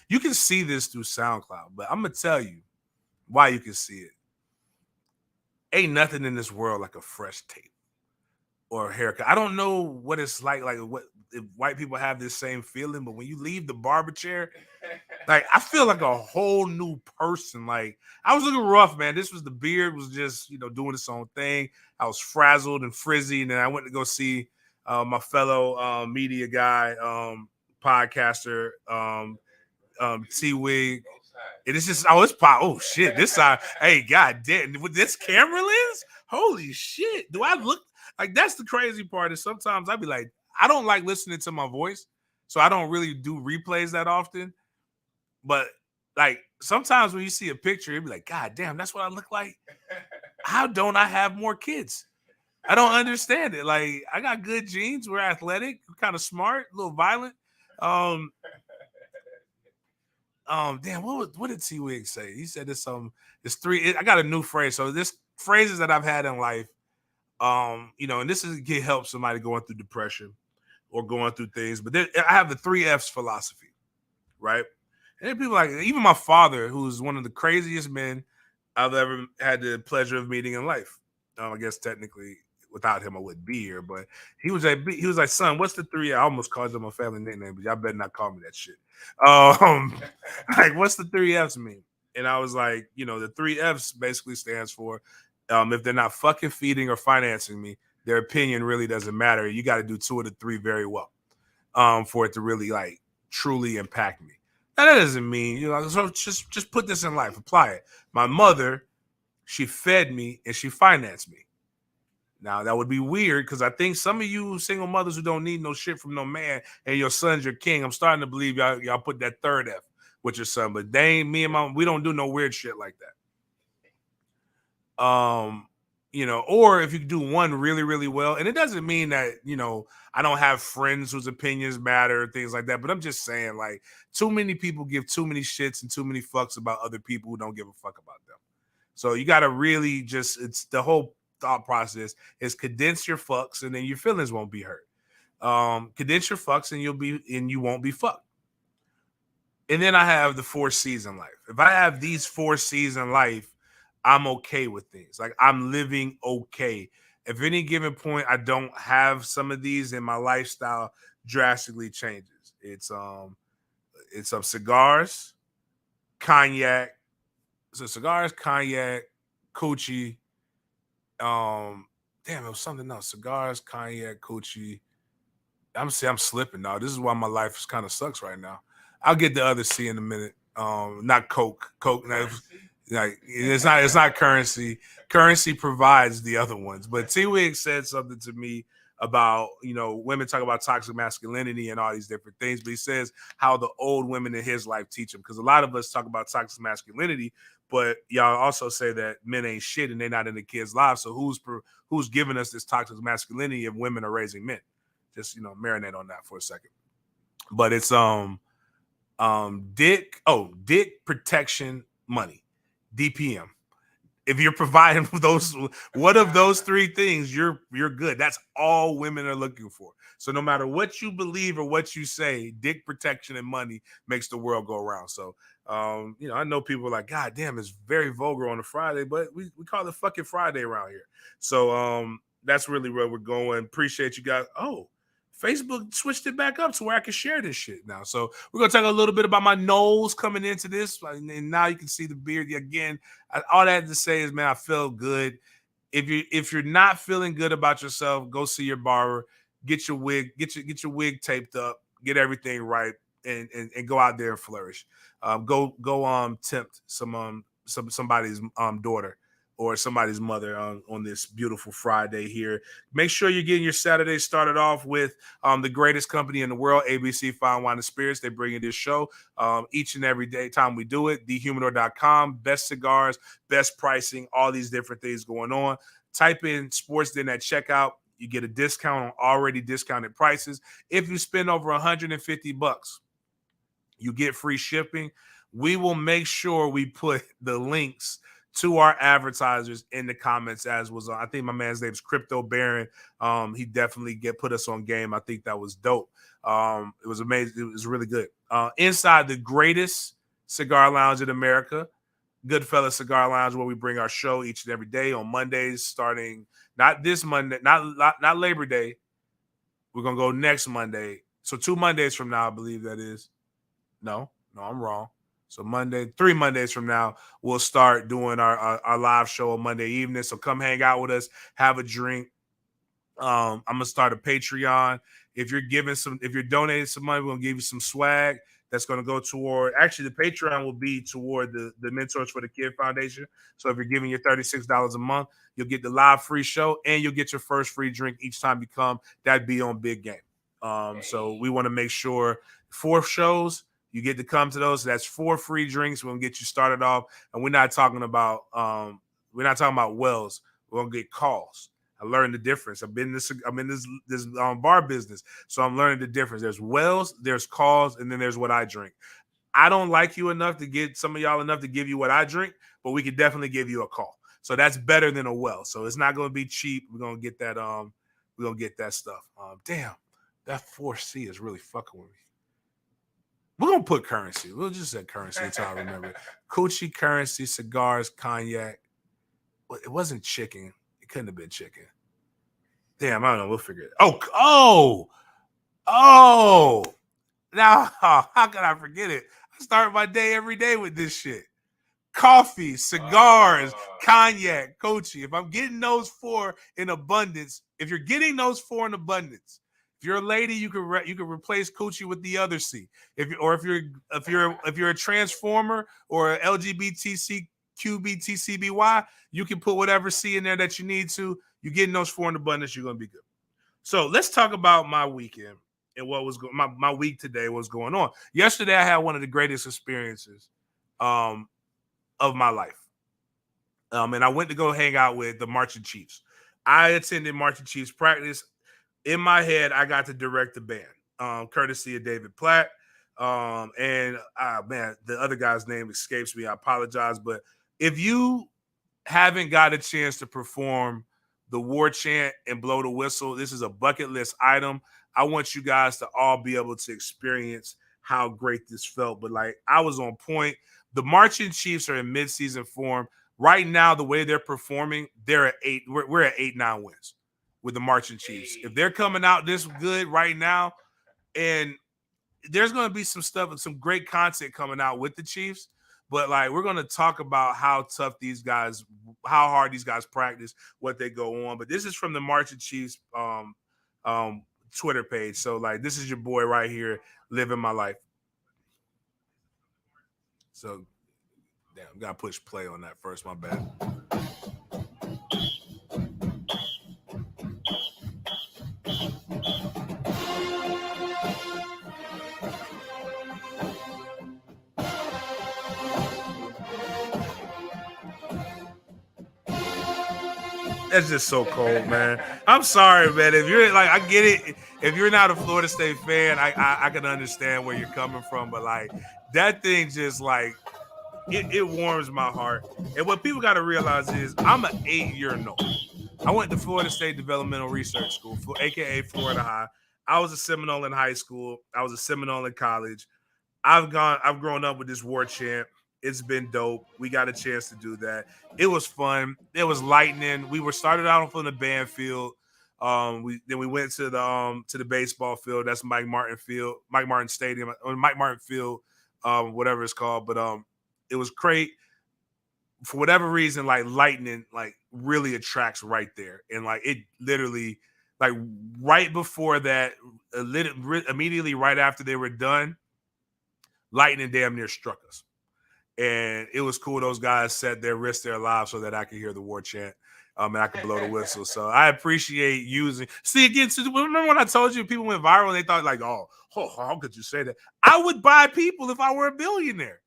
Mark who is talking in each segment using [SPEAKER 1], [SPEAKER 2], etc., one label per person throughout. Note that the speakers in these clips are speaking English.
[SPEAKER 1] you can see this through SoundCloud, but I'm gonna tell you why you can see it. Ain't nothing in this world like a fresh tape or a haircut. I don't know what it's like what if white people have this same feeling, but when you leave the barber chair, like I feel like a whole new person. Like I was looking rough, man. This was the beard was just doing its own thing. I was frazzled and frizzy, and then I went to go see my fellow media guy, podcaster, T Wig. And it's just it's pop. Oh shit! This side, hey, god damn, with this camera lens, holy shit! Do I look like that's the crazy part? Is sometimes I'd be like, I don't like listening to my voice, so I don't really do replays that often. But like sometimes when you see a picture, it'd be like, God damn, that's what I look like. How don't I have more kids? I don't understand it. Like I got good genes. We're athletic, we're kind of smart, a little violent. Damn, what did T Wig say? He said it's three. I got a new phrase. So this phrases that I've had in life. And this is to help somebody going through depression or going through things. But I have the 3 F's philosophy, right? And people like even my father, who's one of the craziest men I've ever had the pleasure of meeting in life. I guess technically without him I wouldn't be here, but he was like, son, what's the 3? I almost called him a family nickname, but y'all better not call me that shit. Like what's the 3 F's mean? And I was like, the 3 F's basically stands for if they're not fucking feeding or financing me, their opinion really doesn't matter. You got to do 2 of the 3 very well for it to really like truly impact me. Now, that doesn't mean, so just put this in life, apply it. My mother, she fed me and she financed me. Now, that would be weird because I think some of you single mothers who don't need no shit from no man and your son's your king, I'm starting to believe y'all put that 3rd F with your son, but they ain't me and mom. We don't do no weird shit like that. Or if you do one really, really well, and it doesn't mean that, I don't have friends whose opinions matter, things like that. But I'm just saying, like, too many people give too many shits and too many fucks about other people who don't give a fuck about them. So you got to really it's the whole thought process is condense your fucks and then your feelings won't be hurt. Condense your fucks and you won't be fucked. And then I have the 4 C's in life. If I have these 4 C's in life, I'm okay with things. Like I'm living okay. If any given point I don't have some of these, and my lifestyle drastically changes. It's some cigars, cognac. So cigars, cognac, coochie. Damn, it was something else. Cigars, cognac, coochie. I'm slipping now. This is why my life kind of sucks right now. I'll get the other C in a minute. Not Coke. Coke. Like it's not currency. Currency provides the other ones. But T Wig said something to me about, women talk about toxic masculinity and all these different things, but he says how the old women in his life teach him. Because a lot of us talk about toxic masculinity, but y'all also say that men ain't shit and they're not in the kids' lives. So who's giving us this toxic masculinity if women are raising men? Just marinate on that for a second. But it's dick protection money. DPM. If you're providing those, one of those 3 things, you're good. That's all women are looking for. So no matter what you believe or what you say, dick protection and money makes the world go around. So I know people are like, God damn, it's very vulgar on a Friday, but we call it fucking Friday around here. So that's really where we're going. Appreciate you guys. Oh, Facebook switched it back up to where I can share this shit now. So we're going to talk a little bit about my nose coming into this. And now you can see the beard again. All I had to say is, man, I feel good. If you're not feeling good about yourself, go see your barber, get your wig taped up, get everything right, and go out there and flourish. Go tempt somebody's daughter or somebody's mother on this beautiful Friday here. Make sure you're getting your Saturday started off with the greatest company in the world, ABC Fine Wine and Spirits. They bring you this show each and every day time we do it. TheHumidor.com, best cigars, best pricing, all these different things going on. Type in Sports Den at checkout. You get a discount on already discounted prices. If you spend over $150, you get free shipping. We will make sure we put the links to our advertisers in the comments, as was I think my man's name's Crypto Baron. He definitely put us on game. I think that was dope. It was amazing. It was really good. Inside the greatest cigar lounge in America, Goodfellas Cigar Lounge, where we bring our show each and every day on Mondays, starting not this Monday, not Labor Day. We're gonna go next Monday. So 2 Mondays from now, I believe that is. No, I'm wrong. So 3 Mondays from now, we'll start doing our live show on Monday evening. So come hang out with us, have a drink. I'm gonna start a Patreon. If you're donating some money, we're gonna give you some swag that's gonna go toward. Actually, the Patreon will be toward the Mentors for the Kid Foundation. So if you're giving your $36 a month, you'll get the live free show and you'll get your first free drink each time you come. That'd be on Big Game. So we want to make sure 4 shows. You get to come to those. So that's 4 free drinks. We're gonna get you started off, and we're not talking about wells. We're gonna get calls. I learned the difference. I'm in this bar business, so I'm learning the difference. There's wells, there's calls, and then there's what I drink. I don't like you enough to get some of y'all enough to give you what I drink, but we could definitely give you a call. So that's better than a well. So it's not gonna be cheap. We're gonna get that. We're gonna get that stuff. Damn, that 4C is really fucking with me. We're going to put currency. We'll just say currency until I remember. Coochie, currency, cigars, cognac. It wasn't chicken. It couldn't have been chicken. Damn, I don't know. We'll figure it out. Now, how can I forget it? I start my day every day with this shit. Coffee, cigars, cognac, Coochie. If I'm getting those 4 in abundance, if you're getting those 4 in abundance, if you're a lady, you can replace Coochie with the other C. If you're a transformer or a LGBTQBTCBY, you can put whatever C in there that you need to. You're getting those 4 in abundance, you're gonna be good. So let's talk about my weekend and what was my week today. What's going on? Yesterday, I had one of the greatest experiences of my life. And I went to go hang out with the Marching Chiefs. I attended Marching Chiefs practice. In my head, I got to direct the band, courtesy of David Platt. Man, the other guy's name escapes me. I apologize. But if you haven't got a chance to perform the war chant and blow the whistle, this is a bucket list item. I want you guys to all be able to experience how great this felt. But like, I was on point. The Marching Chiefs are in midseason form. Right now, the way they're performing, they're at 8. We're at 8-9 wins with the Marching Chiefs. If they're coming out this good right now, and there's going to be some stuff and some great content coming out with the Chiefs, but like, we're going to talk about how tough these guys, how hard these guys practice, what they go on. But this is from the Marching Chiefs Twitter page. So like, this is your boy right here living my life. So damn, got to push play on that first. My bad. That's just so cold, man. I'm sorry, man. If you're like, I get it. If you're not a Florida State fan, I can understand where you're coming from, but like, that thing just like, it warms my heart. And what people got to realize is I'm an 8-year no. I went to Florida State Developmental Research School, aka Florida High. I was a Seminole in high school. I was a Seminole in college. I've grown up with this war chant. It's been dope. We got a chance to do that. It was fun. It was lightning. We were started out from the band field. We went to the baseball field. That's Mike Martin Stadium, or Mike Martin Field, whatever it's called. But it was great. For whatever reason, like lightning, like really attracts right there, and like it literally, like right before that, immediately right after they were done, lightning damn near struck us. And it was cool. Those guys set their risk their lives so that I could hear the war chant, and I could blow the whistle. So I appreciate using. See, again, remember when I told you people went viral and they thought like, oh, how could you say that? I would buy people if I were a billionaire,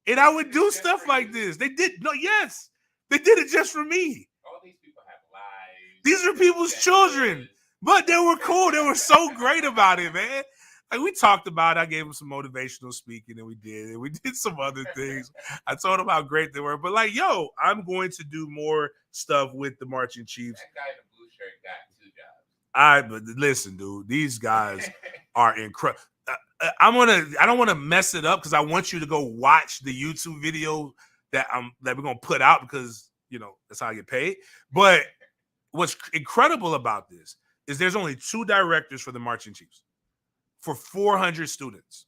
[SPEAKER 1] and I would do stuff like this. They did yes, they did it just for me.
[SPEAKER 2] All these people have lives.
[SPEAKER 1] These are people's children, but they were cool. They were so great about it, man. Like we talked about it. I gave him some motivational speaking, and we did some other things. I told him how great they were. But like, yo, I'm going to do more stuff with the Marching Chiefs.
[SPEAKER 2] That guy in the blue shirt got 2 jobs.
[SPEAKER 1] But listen, dude, these guys are incredible. I don't want to mess it up because I want you to go watch the YouTube video that we're gonna put out because that's how I get paid. But what's incredible about this is there's only 2 directors for the Marching Chiefs for 400 students.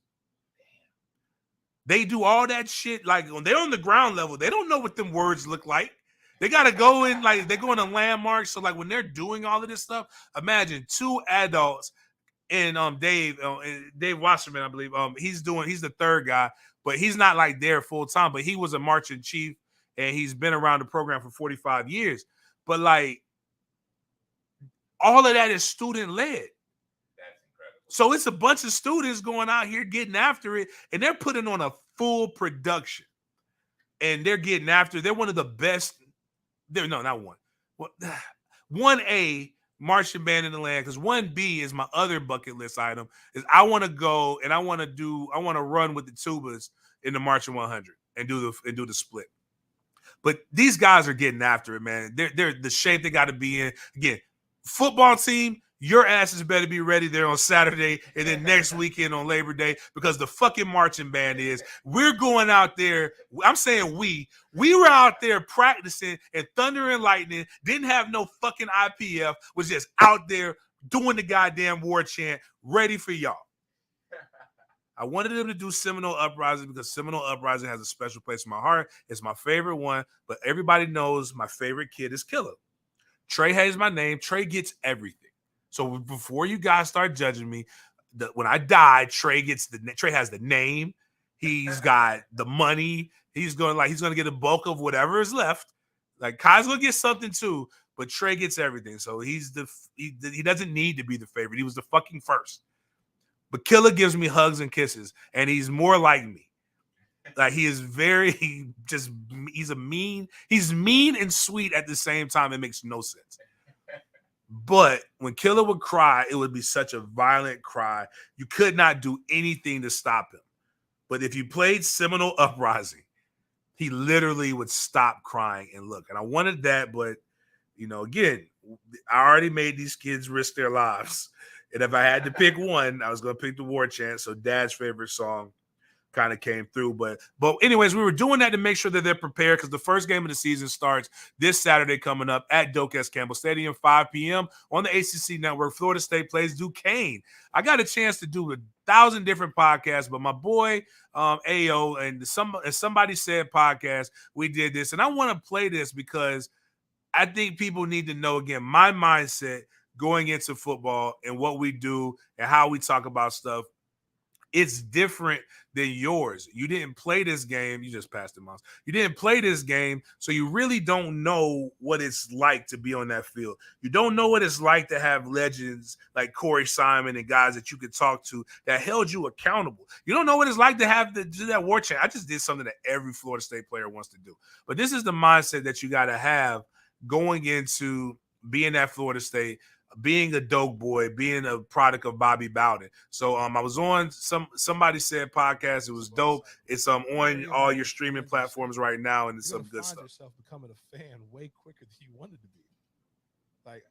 [SPEAKER 1] They do all that shit. Like when they're on the ground level, they don't know what them words look like. They got to go in, like they're going to landmarks. So like when they're doing all of this stuff, imagine 2 adults and Dave Wasserman, I believe. He's the third guy, but he's not like there full time, but he was a Marching Chief and he's been around the program for 45 years. But like all of that is student led. So it's a bunch of students going out here getting after it, and they're putting on a full production. And they're getting after it. They're one of the best. No, not one. 1A marching band in the land, because 1B is my other bucket list item, is I want to go and I want to run with the tubas in the Marching 100 and do the split. But these guys are getting after it, man. They're the shape they got to be in. Again, football team, your asses better be ready there on Saturday and then next weekend on Labor Day, because the fucking marching band we're going out there. I'm saying we were out there practicing, and Thunder and Lightning didn't have no fucking IPF, was just out there doing the goddamn war chant, ready for y'all. I wanted them to do Seminole Uprising because Seminole Uprising has a special place in my heart. It's my favorite one, but everybody knows my favorite kid is Killer. Trey has my name. Trey gets everything. So before you guys start judging me, when I die, Trey has the name. He's got the money. He's gonna get a bulk of whatever is left. Like Kai's gonna get something too, but Trey gets everything. So he doesn't need to be the favorite. He was the fucking first. But Killer gives me hugs and kisses, and he's more like me. Like he is he's mean and sweet at the same time. It makes no sense. But when Killer would cry, it would be such a violent cry. You could not do anything to stop him. But if you played Seminole Uprising, he literally would stop crying and look. And I wanted that, but, again, I already made these kids risk their lives. And if I had to pick one, I was going to pick the war chant. So Dad's favorite song kind of came through. But anyways, we were doing that to make sure that they're prepared, because the first game of the season starts this Saturday coming up at Doak S. Campbell Stadium, 5 p.m. on the ACC Network. Florida State plays Duquesne. I got a chance to do 1,000 different podcasts, but my boy AO and Somebody Said podcast, we did this. And I want to play this because I think people need to know, again, my mindset going into football and what we do and how we talk about stuff. It's different than yours. You didn't play this game. You just passed it, Miles. You didn't play this game, so you really don't know what it's like to be on that field. You don't know what it's like to have legends like Corey Simon and guys that you could talk to that held you accountable. You don't know what it's like to do that war chant. I just did something that every Florida State player wants to do. But this is the mindset that you got to have going into being at Florida State, being a dope boy, being a product of Bobby Bowden. So I was on Somebody Said podcast. It was dope. It's on all your streaming platforms right now, and it's some good stuff.
[SPEAKER 3] Yourself becoming a fan way quicker than you wanted to be. Like,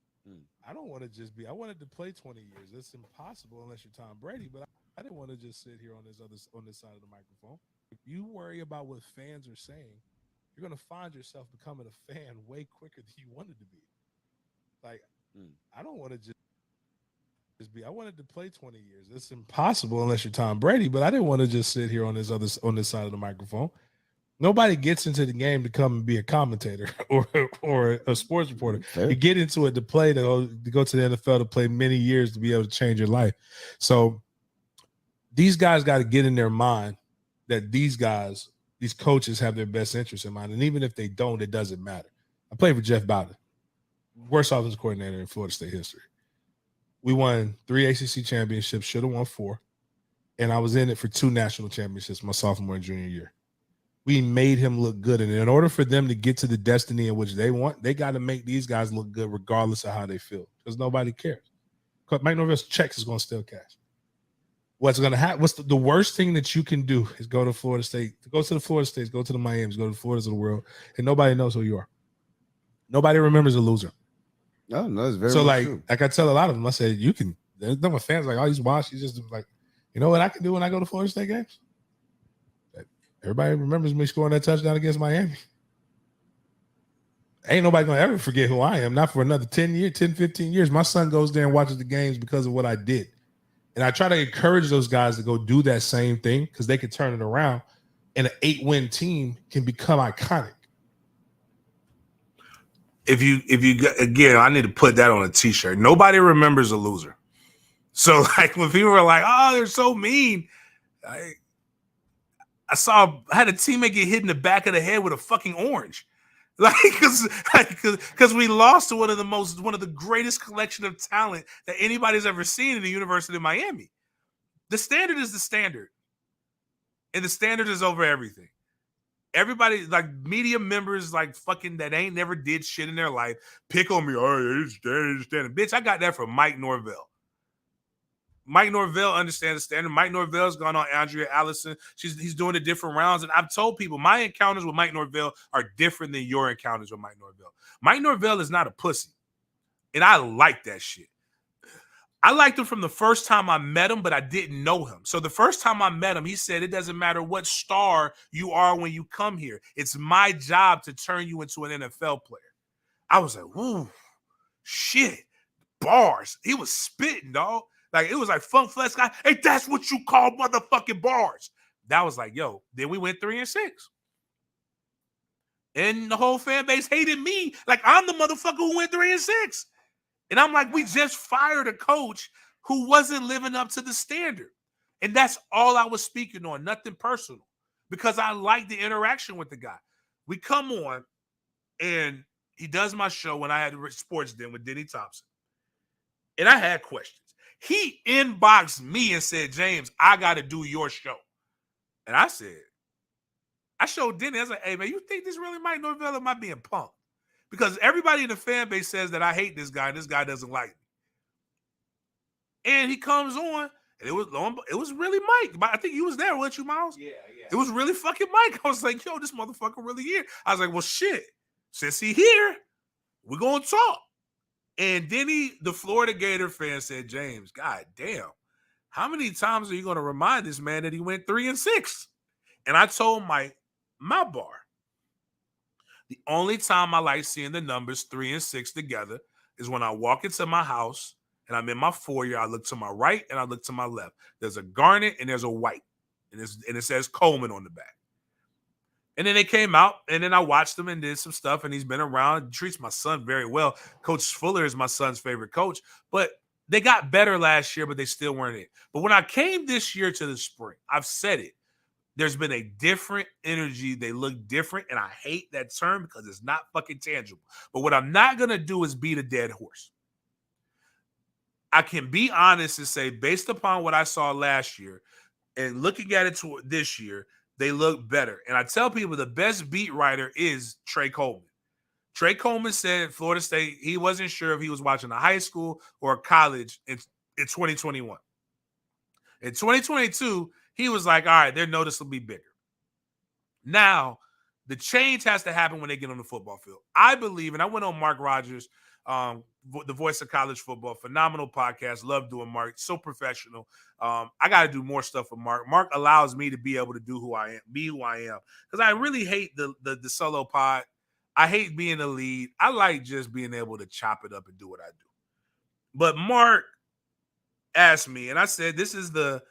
[SPEAKER 3] I don't want to just be. I wanted to play 20 years. It's impossible unless you're Tom Brady. But I didn't want to just sit here on this side of the microphone. If you worry about what fans are saying, you're gonna find yourself becoming a fan way quicker than you wanted to be. Like, I don't want to just be. I wanted to play 20 years. It's impossible unless you're Tom Brady. But I didn't want to just sit here on this side of the microphone. Nobody gets into the game to come and be a commentator or a sports reporter. You get into it to play to go to the NFL to play many years to be able to change your life. So these guys got to get in their mind that these coaches have their best interests in mind. And even if they don't, it doesn't matter. I played for Jeff Bowden, worst offensive coordinator in Florida State history. We won 3 ACC championships, should have won 4. And I was in it for 2 national championships my sophomore and junior year. We made him look good. And in order for them to get to the destiny in which they want, they got to make these guys look good regardless of how they feel, because nobody cares. Mike Norvell's checks is going to still cash. What's going to happen? What's the worst thing that you can do is go to Florida State, go to the Florida States, go to the Miamis, go to the Floridas of the world, and nobody knows who you are. Nobody remembers a loser.
[SPEAKER 4] Oh, no, that's very
[SPEAKER 3] so like
[SPEAKER 4] true.
[SPEAKER 3] Like I tell a lot of them, I said, you can. There's no fans like, oh, he's washed. He's just like, you know what I can do when I go to Florida State games? Everybody remembers me scoring that touchdown against Miami. Ain't nobody gonna ever forget who I am. Not for another 10, 15 years. My son goes there and watches the games because of what I did. And I try to encourage those guys to go do that same thing because they can turn it around, and an 8-win team can become iconic.
[SPEAKER 1] If you again, I need to put that on a t-shirt. Nobody remembers a loser. So like when people were like, "Oh, they're so mean," I had a teammate get hit in the back of the head with a fucking orange, because we lost to one of the greatest collection of talent that anybody's ever seen in the University of Miami. The standard is the standard, and the standard is over everything. Everybody, like media members, like fucking that ain't never did shit in their life, pick on me. Oh, it's standard. Bitch, I got that from Mike Norvell. Mike Norvell understands the standard. Mike Norvell's gone on Andrea Allison. He's doing the different rounds. And I've told people my encounters with Mike Norvell are different than your encounters with Mike Norvell. Mike Norvell is not a pussy. And I like that shit. I liked him from the first time I met him, but I didn't know him. So the first time I met him, he said, it doesn't matter what star you are when you come here. It's my job to turn you into an NFL player. I was like, ooh, shit, bars. He was spitting, dog. Like, it was like Funk Flex guy. Hey, that's what you call motherfucking bars. That was like, yo, then we went 3-6. And the whole fan base hated me. Like, I'm the motherfucker who went 3-6. And I'm like, we just fired a coach who wasn't living up to the standard. And that's all I was speaking on, nothing personal, because I like the interaction with the guy. We come on, and he does my show when I had Sports Den with Denny Thompson. And I had questions. He inboxed me and said, James, I got to do your show. And I showed Denny, I was like, hey, man, you think this really Mike Norvell, or am I being punked? Because everybody in the fan base says that I hate this guy, and this guy doesn't like me. And he comes on, and it was really Mike. I think you was there, weren't you, Miles?
[SPEAKER 2] Yeah.
[SPEAKER 1] It was really fucking Mike. I was like, yo, this motherfucker really here. I was like, well, shit. Since he here, we're going to talk. And Denny, the Florida Gator fan, said, James, God damn, how many times are you going to remind this man that he went 3-6? And I told Mike, my bar. The only time I like seeing the numbers 3 and 6 together is when I walk into my house and I'm in my foyer. I look to my right and I look to my left. There's a garnet and there's a white, and it says Coleman on the back. And then they came out, and then I watched them and did some stuff, and he's been around, treats my son very well. Coach Fuller is my son's favorite coach, but they got better last year, but they still weren't it. But when I came this year to the spring, I've said it, there's been a different energy. They look different, and I hate that term because it's not fucking tangible. But what I'm not going to do is beat a dead horse. I can be honest and say, based upon what I saw last year and looking at it to this year, they look better. And I tell people the best beat writer is Trey Coleman. Trey Coleman said Florida State, he wasn't sure if he was watching a high school or a college in 2021. In 2022, he was like, all right, their notice will be bigger. Now, the change has to happen when they get on the football field. I believe, and I went on Mark Rogers, the voice of college football, phenomenal podcast. Love doing Mark, so professional. I got to do more stuff with Mark. Mark allows me to be able to do who I am, be who I am. Because I really hate the solo pod. I hate being the lead. I like just being able to chop it up and do what I do. But Mark asked me, and I said, this is the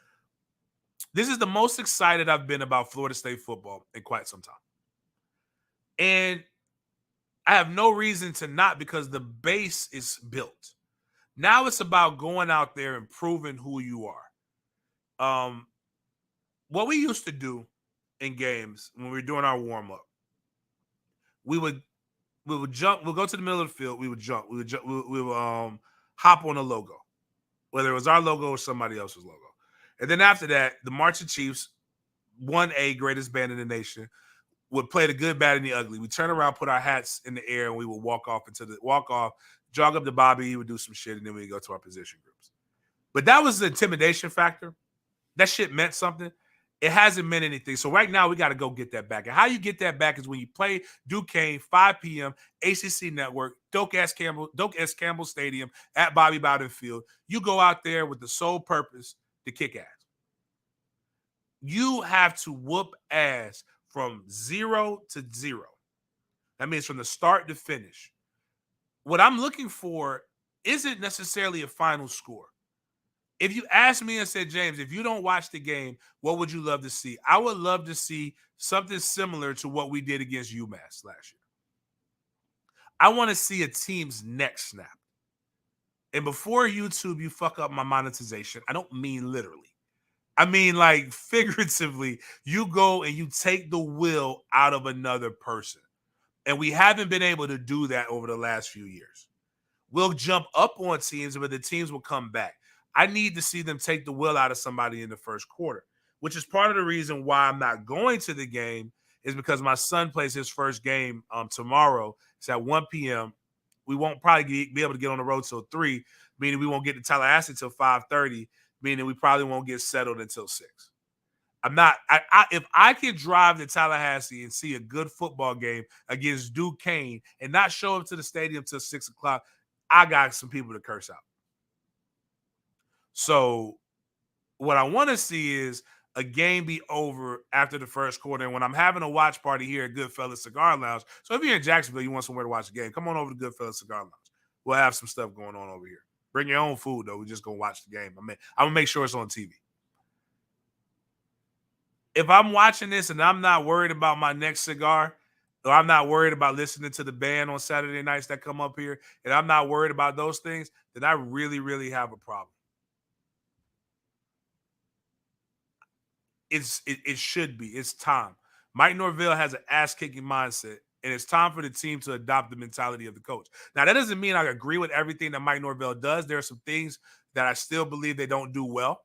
[SPEAKER 1] most excited I've been about Florida State football in quite some time. And I have no reason to not, because the base is built. Now it's about going out there and proving who you are. What we used to do in games when we were doing our warm-up, we would jump, we'll go to the middle of the field, we would jump, we would hop on a logo, whether it was our logo or somebody else's logo. And then after that, the Marching Chiefs, 1A, greatest band in the nation, would play the good, bad, and the ugly. We turn around, put our hats in the air, and we would walk off, jog up to Bobby, he would do some shit, and then we'd go to our position groups. But that was the intimidation factor. that shit meant something. It hasn't meant anything. So right now we got to go get that back. And how you get that back is when you play Duquesne, 5 p.m., ACC Network, Doak S. Campbell Stadium at Bobby Bowden Field. You go out there with the sole purpose to kick ass. You have to whoop ass from 0 to 0. That means from the start to finish. What I'm looking for isn't necessarily a final score. If you asked me and said, James, if you don't watch the game, what would you love to see? I would love to see something similar to what we did against UMass last year. I want to see a team's neck snap. And before YouTube, you fuck up my monetization. I don't mean literally. I mean like figuratively. You go and you take the will out of another person. And we haven't been able to do that over the last few years. We'll jump up on teams, but the teams will come back. I need to see them take the will out of somebody in the first quarter, which is part of the reason why I'm not going to the game is because my son plays his first game tomorrow. It's at 1 p.m. We won't probably be able to get on the road till 3, meaning we won't get to Tallahassee till 5:30, meaning we probably won't get settled until 6. If I could drive to Tallahassee and see a good football game against Duquesne and not show up to the stadium till 6 o'clock, I got some people to curse out. So what I want to see is a game be over after the first quarter. And when I'm having a watch party here at Goodfellas Cigar Lounge, so if you're in Jacksonville, you want somewhere to watch the game, come on over to Goodfellas Cigar Lounge. We'll have some stuff going on over here. Bring your own food, though. We're just going to watch the game. I'm going to make sure it's on TV. If I'm watching this and I'm not worried about my next cigar, or I'm not worried about listening to the band on Saturday nights that come up here, and I'm not worried about those things, then I really, really have a problem. It should be. It's time. Mike Norvell has an ass-kicking mindset, and it's time for the team to adopt the mentality of the coach. Now, that doesn't mean I agree with everything that Mike Norvell does. There are some things that I still believe they don't do well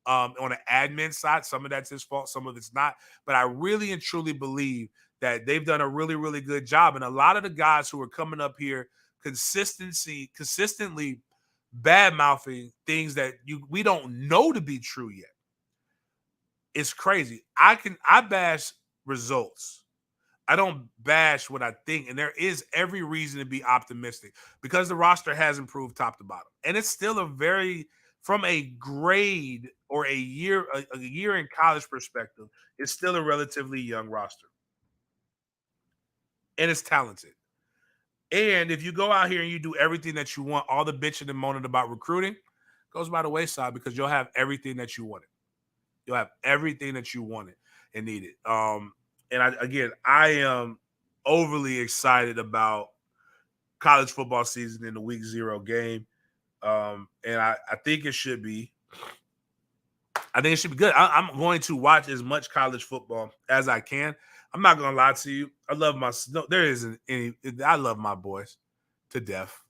[SPEAKER 1] on the admin side. Some of that's his fault. Some of it's not. But I really and truly believe that they've done a really, really good job. And a lot of the guys who are coming up here consistently bad-mouthing things that we don't know to be true yet. It's crazy. I bash results. I don't bash what I think. And there is every reason to be optimistic because the roster has improved top to bottom. And it's still from a grade or a year in college perspective, it's still a relatively young roster. And it's talented. And if you go out here and you do everything that you want, all the bitching and moaning about recruiting goes by the wayside because you'll have everything that you wanted. You'll have everything that you wanted and needed. And I am overly excited about college football season in the week 0 game. And I think it should be. I think it should be good. I'm going to watch as much college football as I can. I'm not going to lie to you. I love I love my boys to death.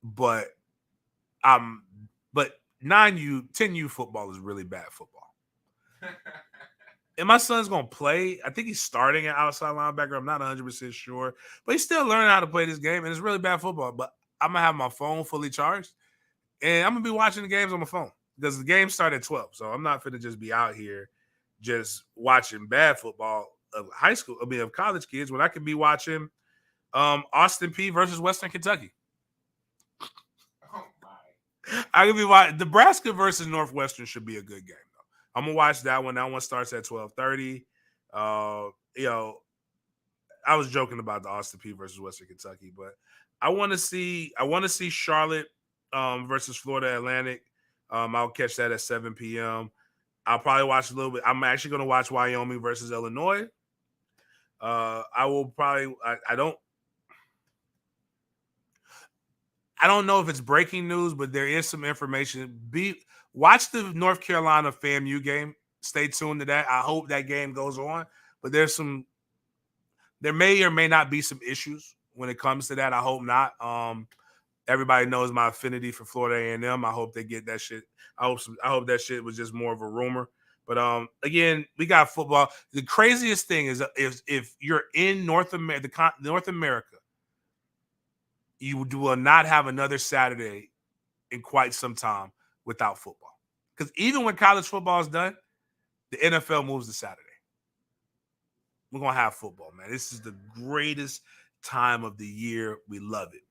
[SPEAKER 1] But 9U, 10U football is really bad football. And my son's going to play. I think he's starting at outside linebacker. I'm not 100% sure. But he's still learning how to play this game, and it's really bad football. But I'm going to have my phone fully charged, and I'm going to be watching the games on my phone because the games start at 12. So I'm not going to just be out here just watching bad football of college kids when I could be watching Austin Peay versus Western Kentucky. I could be watching Nebraska versus Northwestern should be a good game though. I'm gonna watch that one. That one starts at 12:30. I was joking about the Austin Peay versus Western Kentucky, but I want to see Charlotte versus Florida Atlantic. I'll catch that at 7 p.m. I'll probably watch a little bit. I'm actually going to watch Wyoming versus Illinois. I will probably. I don't know if it's breaking news, but there is some information. Watch the North Carolina FAMU game. Stay tuned to that. I hope that game goes on. But there may or may not be some issues when it comes to that. I hope not. Everybody knows my affinity for Florida A&M. I hope they get that shit. I hope that shit was just more of a rumor. But again, we got football. The craziest thing is if you're in North America, you will not have another Saturday in quite some time without football. Because even when college football is done, the NFL moves to Saturday. We're going to have football, man. This is the greatest time of the year. We love it.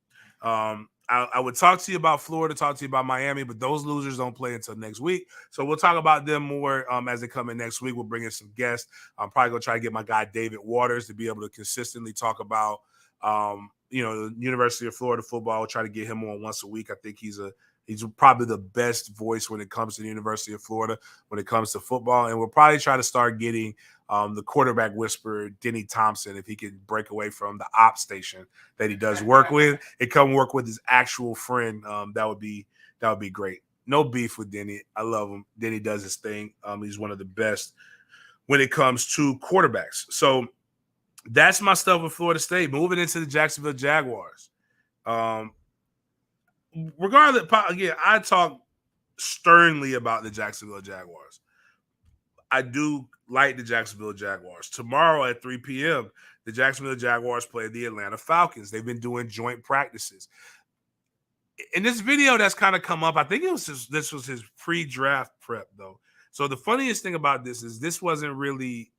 [SPEAKER 1] I would talk to you about Florida, talk to you about Miami, but those losers don't play until next week. So we'll talk about them more as they come in next week. We'll bring in some guests. I'm probably going to try to get my guy David Waters to be able to consistently talk about, the University of Florida football. We'll try to get him on once a week. I think he's probably the best voice when it comes to the University of Florida, when it comes to football. And we'll probably try to start getting the quarterback whisperer, Denny Thompson, if he can break away from the op station that he does work with and come work with his actual friend. That would be great. No beef with Denny. I love him. Denny does his thing. He's one of the best when it comes to quarterbacks. So that's my stuff with Florida State. Moving into the Jacksonville Jaguars. Regardless, again, I talk sternly about the Jacksonville Jaguars. I do like the Jacksonville Jaguars. Tomorrow at 3 p.m., the Jacksonville Jaguars play the Atlanta Falcons. They've been doing joint practices. In this video that's kind of come up, I think this was his pre-draft prep, though. So the funniest thing about this is this wasn't really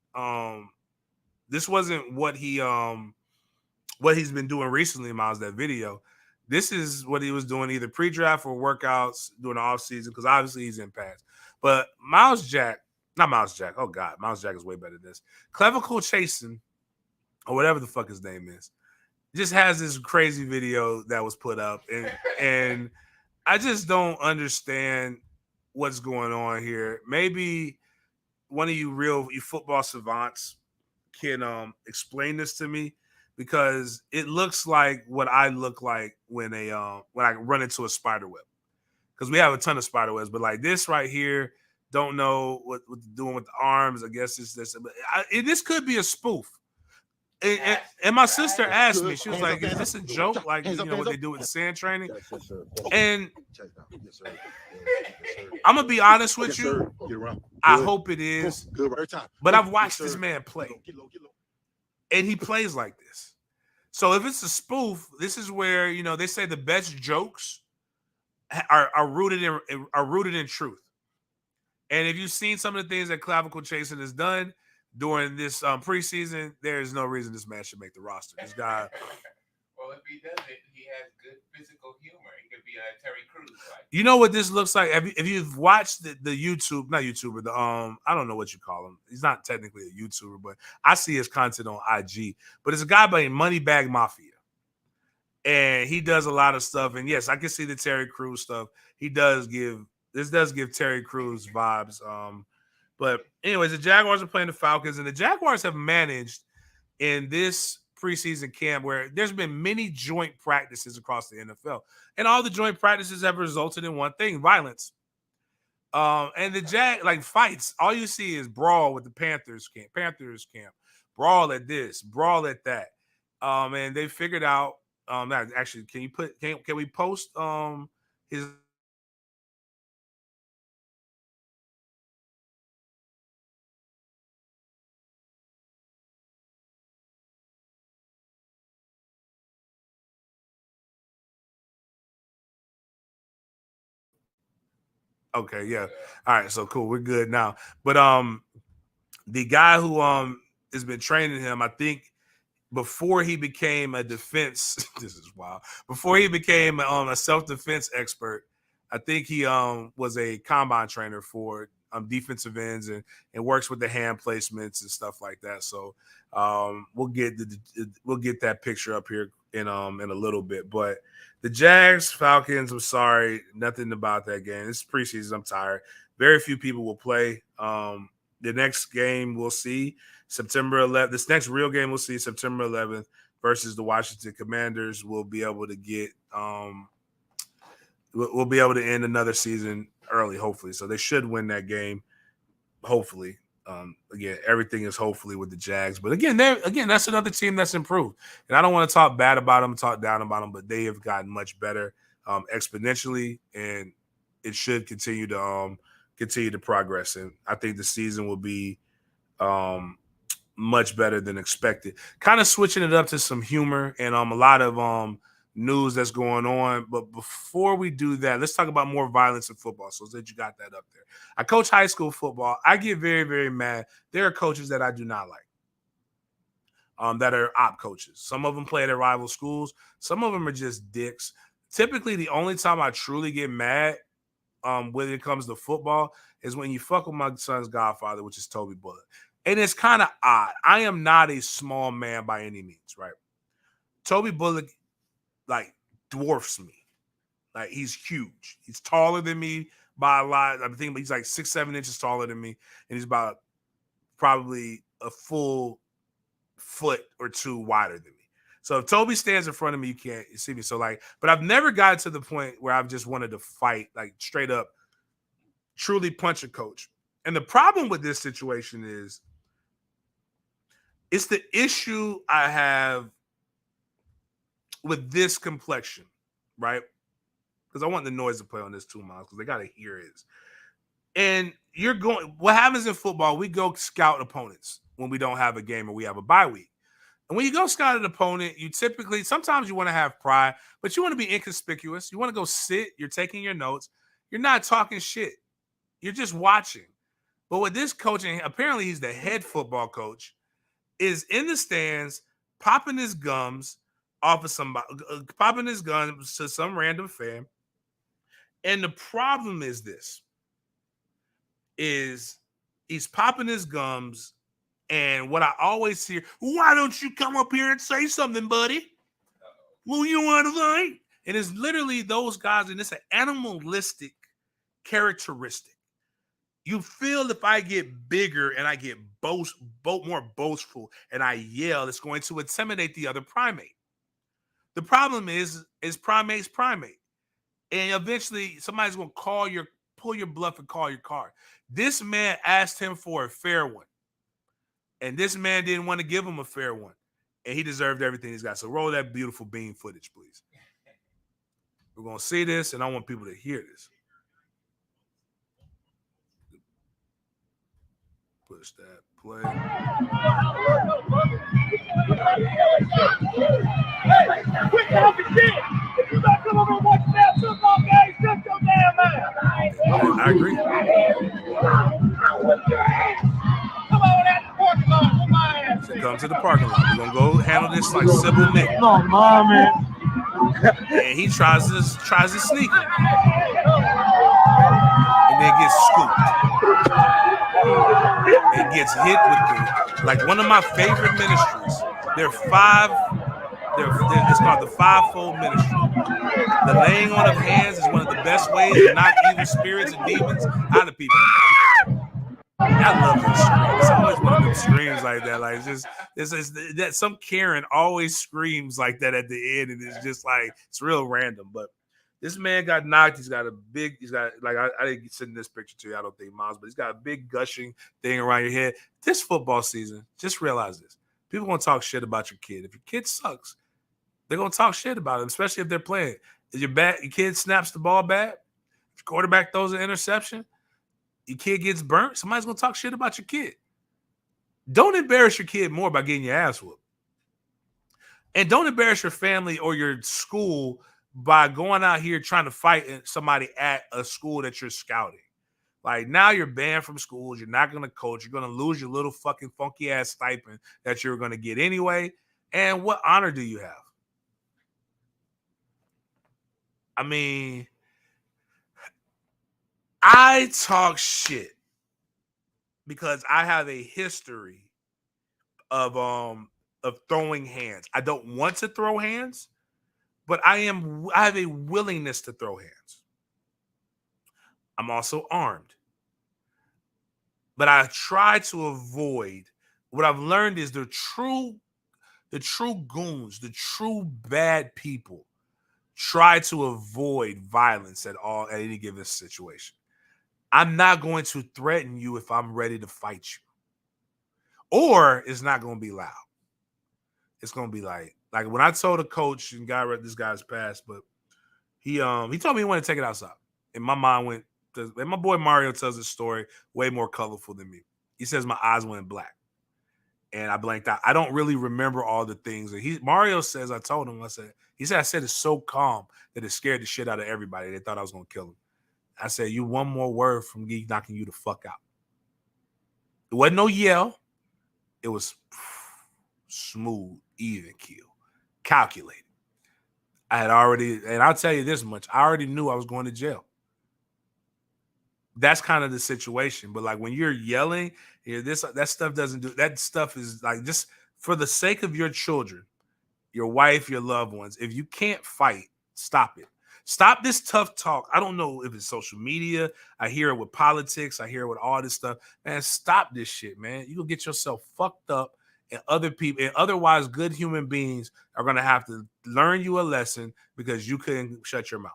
[SPEAKER 1] this wasn't what he's been doing recently, Miles, that video. This is what he was doing either pre-draft or workouts during the offseason, because obviously he's in pads. But Miles Jack, oh God, Miles Jack is way better than this. Clavicle Chasen, or whatever the fuck his name is, just has this crazy video that was put up. And I just don't understand what's going on here. Maybe one of you football savants can explain this to me, because it looks like what I look like when I run into a spider web. Because we have a ton of spider webs, but like this right here, don't know what they're doing with the arms. I guess it's this. This could be a spoof. And my sister asked me, she was like, "Is this a joke? Like, what they do with the sand training?" And I'm gonna be honest with you. I hope it is. But I've watched this man play, and he plays like this. So if it's a spoof, this is where they say the best jokes are rooted in truth. And if you've seen some of the things that Clavicle Chasen has done during this preseason, there is no reason this man should make the roster. This guy.
[SPEAKER 2] Well, if he does it, he has good physical humor. He could be a Terry Crews.
[SPEAKER 1] You know what this looks like? If you've watched the YouTube, not YouTuber, the I don't know what you call him. He's not technically a YouTuber, but I see his content on IG. But it's a guy by Moneybag Mafia, and he does a lot of stuff. And yes, I can see the Terry Crews stuff. This does give Terry Crews vibes. But anyways, the Jaguars are playing the Falcons, and the Jaguars have managed in this preseason camp where there's been many joint practices across the NFL, and all the joint practices have resulted in one thing: violence. And the fights, all you see is brawl with the Panthers camp, brawl at this, brawl at that. And they figured out that actually, can we post his Okay, yeah. All right, so cool. We're good now. But the guy who has been training him, I think before he became a defense, this is wild. Before he became a self-defense expert, I think he was a combine trainer for defensive ends and works with the hand placements and stuff like that. So we'll get that picture up here in a little bit. But the Jags, Falcons, I'm sorry, nothing about that game. It's preseason. I'm tired. Very few people will play. The next game we'll see September 11th. This next real game we'll see September 11th versus the Washington Commanders. We'll be able to get we'll be able to end another season early, hopefully. So they should win that game, hopefully. Again, everything is hopefully with the Jags. But again, that's another team that's improved. And I don't want to talk bad about them, talk down about them, but they have gotten much better exponentially, and it should continue to progress. And I think the season will be much better than expected. Kind of switching it up to some humor and a lot of news that's going on. But before we do that, let's talk about more violence in football. So that you got that up there. I coach high school football. I get very, very mad. There are coaches that I do not like. That are op coaches. Some of them play at their rival schools. Some of them are just dicks. Typically, the only time I truly get mad when it comes to football is when you fuck with my son's godfather, which is Toby Bullock. And it's kind of odd. I am not a small man by any means, right? Toby Bullock, like, dwarfs me. Like, he's huge. He's taller than me by a lot. I think he's like 6-7 inches taller than me. And he's about probably a full foot or two wider than me. So if Toby stands in front of me, you can't see me. So like, but I've never gotten to the point where I've just wanted to fight, like straight up, truly punch a coach. And the problem with this situation is, it's the issue I have with this complexion, right? Because I want the noise to play on this too, Miles, because they got to hear it. And you're going, what happens in football, we go scout opponents when we don't have a game or we have a bye week. And when you go scout an opponent, you typically, sometimes you want to have pride, but you want to be inconspicuous. You want to go sit, you're taking your notes. You're not talking shit. You're just watching. But with this coaching, apparently he's the head football coach, is in the stands, popping his gums off of somebody, popping his gums to some random fan. And the problem is this, is he's popping his gums. And what I always hear, why don't you come up here and say something, buddy? Well, you want to fight? And it's literally those guys, and it's an animalistic characteristic. You feel if I get bigger and I get more boastful and I yell, it's going to intimidate the other primate. The problem is primate's primate. And eventually somebody's going to pull your bluff and call your card. This man asked him for a fair one. And this man didn't want to give him a fair one. And he deserved everything he's got. So roll that beautiful bean footage, please. We're going to see this, and I want people to hear this. Push that play.
[SPEAKER 4] Hey, quit talking shit. If you got to come over and watch that football game, shut your damn mouth.
[SPEAKER 1] I agree.
[SPEAKER 4] Come on out to the parking lot. Put my ass in.
[SPEAKER 1] Come to the parking lot. We're going to go handle this like Sybil Nick.
[SPEAKER 4] Oh, my man.
[SPEAKER 1] And he tries to sneak him. And then gets scooped. And gets hit with like one of my favorite ministries. It's called the fivefold ministry. The laying on of hands is one of the best ways to knock evil spirits and demons out of people. I love those screams. It's always one of them screams like that. Like it's that some Karen always screams like that at the end, and it's just like it's real random. But this man got knocked. He's got like I didn't send this picture to you, I don't think, Miles, but he's got a big gushing thing around your head. This football season, just realize this. People gonna talk shit about your kid. If your kid sucks, they're gonna talk shit about him, especially if they're playing. If your kid snaps the ball bad, if your quarterback throws an interception, your kid gets burnt, somebody's gonna talk shit about your kid. Don't embarrass your kid more by getting your ass whooped. And don't embarrass your family or your school by going out here trying to fight somebody at a school that you're scouting. Like, now you're banned from schools. You're not going to coach. You're going to lose your little fucking funky ass stipend that you're going to get anyway. And what honor do you have? I mean, I talk shit because I have a history of throwing hands. I don't want to throw hands, but I have a willingness to throw hands. I'm also armed. But I try to avoid, what I've learned is the true goons, the true bad people try to avoid violence at any given situation. I'm not going to threaten you if I'm ready to fight you. Or it's not going to be loud. It's going to be like when I told a coach, and this guy's passed, but he told me he wanted to take it outside. And my mind went, and my boy Mario tells this story way more colorful than me. He says my eyes went black. and I blanked out. I don't really remember all the things. And Mario says, I told him, I said it's so calm that it scared the shit out of everybody. They thought I was going to kill him. I said, you one more word from me knocking you the fuck out. It wasn't no yell. It was smooth, even kill, calculated. I had already, and I'll tell you this much, I already knew I was going to jail. That's kind of the situation. But like when you're yelling, that stuff doesn't do, that stuff is like just for the sake of your children, your wife, your loved ones. If you can't fight, stop it. Stop this tough talk. I don't know if it's social media. I hear it with politics. I hear it with all this stuff. Man, stop this shit, man. You will get yourself fucked up, and other people and otherwise good human beings are going to have to learn you a lesson because you couldn't shut your mouth.